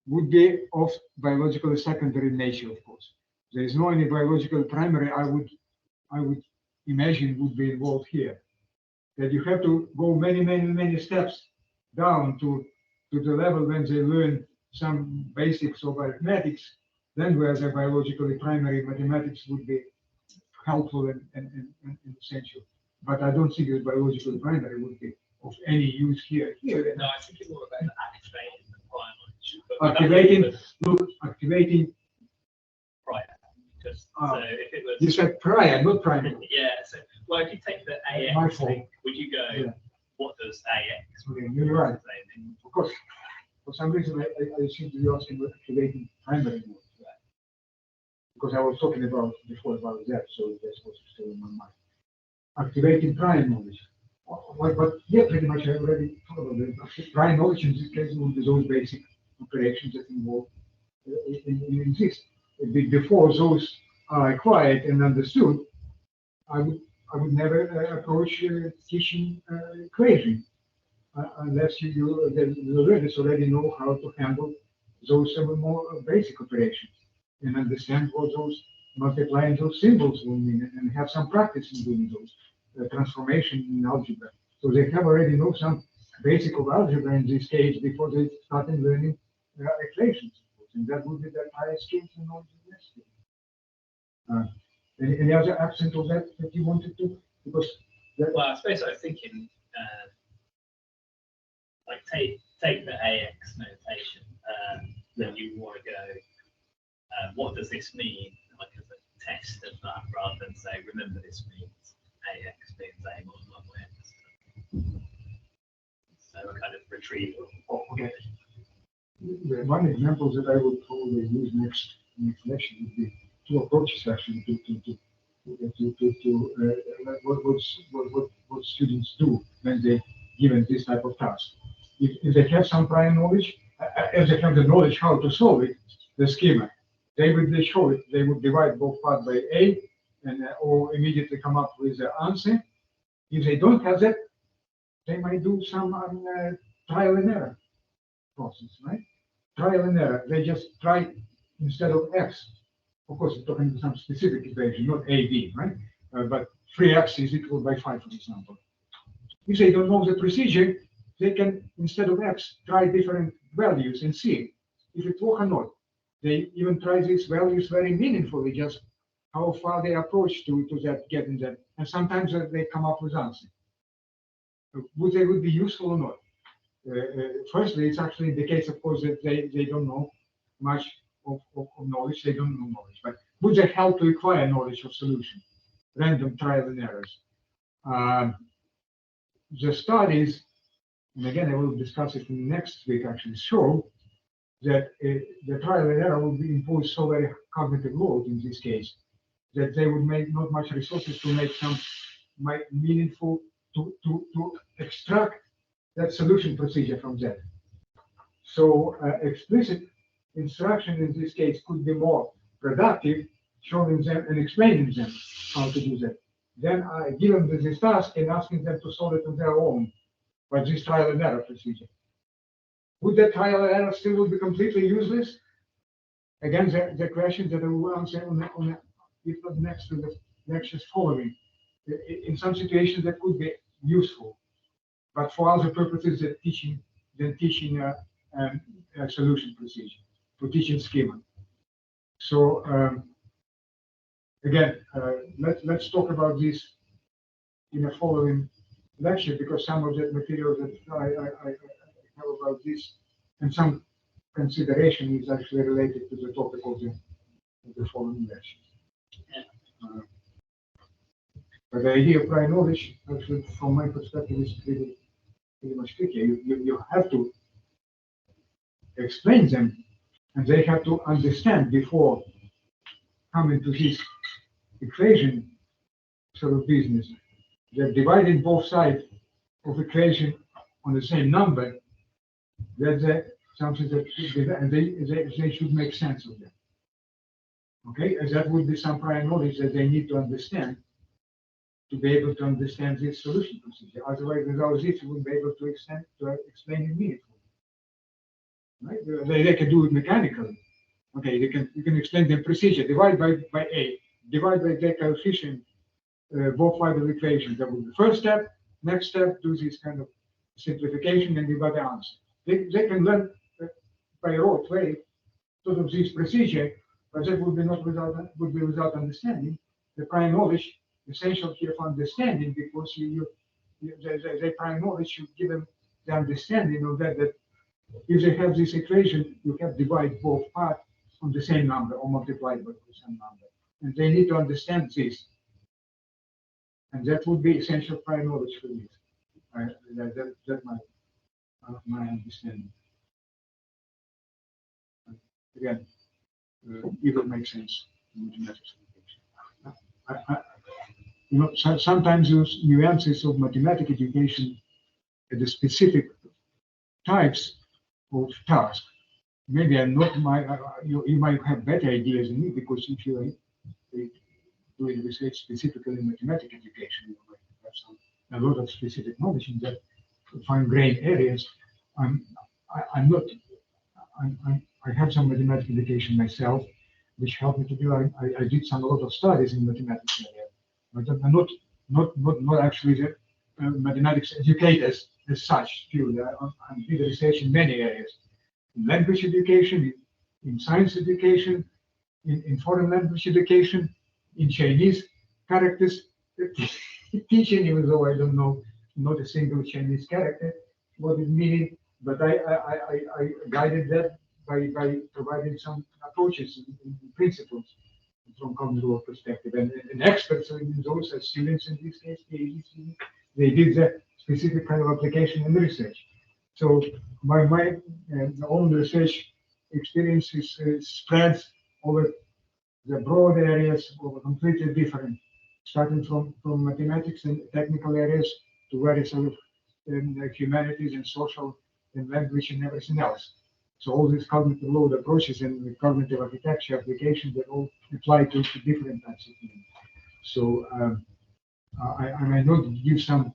would be of biologically secondary nature, of course. There is no any biological primary I would imagine would be involved here. That you have to go many steps down to the level when they learn some basics of arithmetics, then where the biologically primary mathematics would be helpful and essential. But I don't think that biological primary would be of any use here. No, I think it's more about activating the prior knowledge. Activating Prior. Just so if it was. You said prior, not primary. Yeah. So well, if you take the AX My fault. thing, would you go? Yeah. What does AX? Okay, you're right. say? Of course, for some reason I seem to be asking about activating primary knowledge. Because I was talking about before about that, so that's what's still in my mind. Activating prior knowledge. But yeah, pretty much I already talked about it. Prior knowledge in this case would be those basic operations that involve in this. Before those are acquired and understood, I would never approach teaching equation unless you already know how to handle those more basic operations and understand what those multiplying those symbols will mean and have some practice in doing those transformation in algebra. So they have already know some basic of algebra in this case before they started learning equations. And that would be the highest skills in knowledge of any other accent of that you wanted to? Because that, Well, I suppose I was thinking, like take the AX notation, then you want to go. What does this mean? Like as a test of that, rather than say, remember this means AX means A multiplied by X. So a kind of retrieval. okay. The one example that I would probably use next lesson would be two approaches actually what students do when they given this type of task. If they have some prior knowledge, if they have the knowledge how to solve it, the schema, they would show it. They would divide both parts by A, and or immediately come up with the answer. If they don't have that, they might do some trial and error process, right? Trial and error. They just try instead of X. Of course, we're talking about some specific equation, not A, B, right? But 3X is equal by 5, for example. If they don't know the procedure, they can, instead of X, try different values and see if it works or not. They even try these values very meaningfully, just how far they approach to that, getting that. And sometimes they come up with answers. Would they be useful or not? Firstly, it's actually the case, of course, that they don't know much of knowledge. They don't know knowledge. But would they help to acquire knowledge of solution? Random trial and errors. The studies, and again, I will discuss it in next week, actually show that the trial and error will be imposed so very cognitive load in this case that they would make not much resources to make some meaningful to extract that solution procedure from that. So explicit instruction in this case could be more productive, showing them and explaining them how to do that. Then I give them this task and asking them to solve it on their own by this trial and error procedure. Would that trial and error still be completely useless? Again, the question that I will answer on if not next to the lectures following. In some situations that could be useful, but for other purposes than teaching a solution procedure, for teaching schema. So again, let's talk about this in a following lecture, because some of that material that I have about this and some consideration is actually related to the topic of the following lecture. But the idea of prior knowledge, actually, from my perspective, is pretty much tricky. You have to explain them, and they have to understand before coming to this equation sort of business. That dividing both sides of equation on the same number, that's something that they should make sense of them. Okay, as that would be some prior knowledge that they need to understand to be able to understand this solution procedure. Otherwise, without this, you wouldn't be able to explain it meaningfully. Right? They can do it mechanically. Okay, you can explain the procedure. Divide by A, divide by the coefficient, both fiber equations. That would be the first step. Next step, do this kind of simplification and divide the answer. They can learn by rote way sort of this procedure, but that would be without understanding the prior knowledge essential here for understanding, because the prior knowledge should give them the understanding of that if they have this equation, you have divide both parts on the same number or multiply by the same number, and they need to understand this, and that would be essential prior knowledge for this. That's my understanding. Again, if it makes sense in mathematics education. Sometimes those nuances of mathematics education at the specific types of task. Maybe I'm not you might have better ideas than me, because if you are doing research specifically in mathematics education, you might have a lot of specific knowledge in that fine-grained areas. I have some mathematics education myself, which helped me to do. I did a lot of studies in mathematics area, but I'm not actually the mathematics educators as such. I did research in many areas, in language education, in science education, in foreign language education, in Chinese characters teaching, even though I don't know not a single Chinese character what it means, but I guided that by providing some approaches and principles from cognitive perspective. And experts in those students, in this case, PhD students, they did that specific kind of application and research. So my own research experience spreads over the broad areas of completely different, starting from mathematics and technical areas to various sort of humanities and social and language and everything else. So all these cognitive load approaches and the cognitive architecture applications that all apply to different types of things. So I may not give some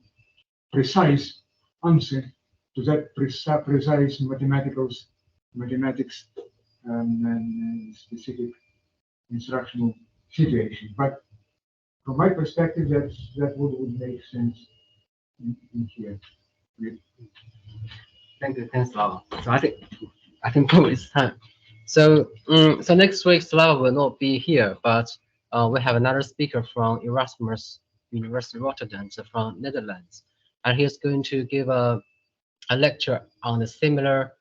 precise answer to that precise mathematics and specific instructional situation, but from my perspective, that would make sense in here. Thank you, thanks, Slava. So I think probably it's time. So so next week Slava will not be here, but we have another speaker from Erasmus University Rotterdam, so from Netherlands, and he's going to give a lecture on a similar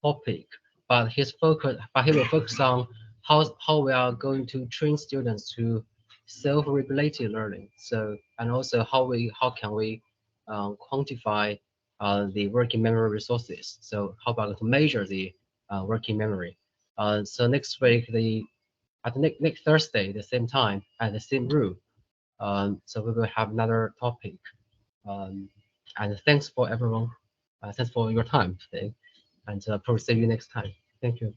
topic, but he will focus on how we are going to train students to self-regulated learning. So, and also how can we quantify the working memory resources. So how about to measure the working memory? So next week, next Thursday, the same time at the same room. So we will have another topic. And thanks for everyone. Thanks for your time today, and probably see you next time. Thank you.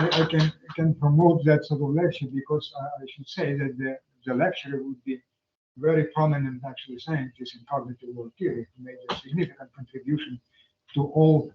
I can promote that sort of lecture, because I should say that the lecturer would be very prominent actually scientist in cognitive world theory, who made a significant contribution to all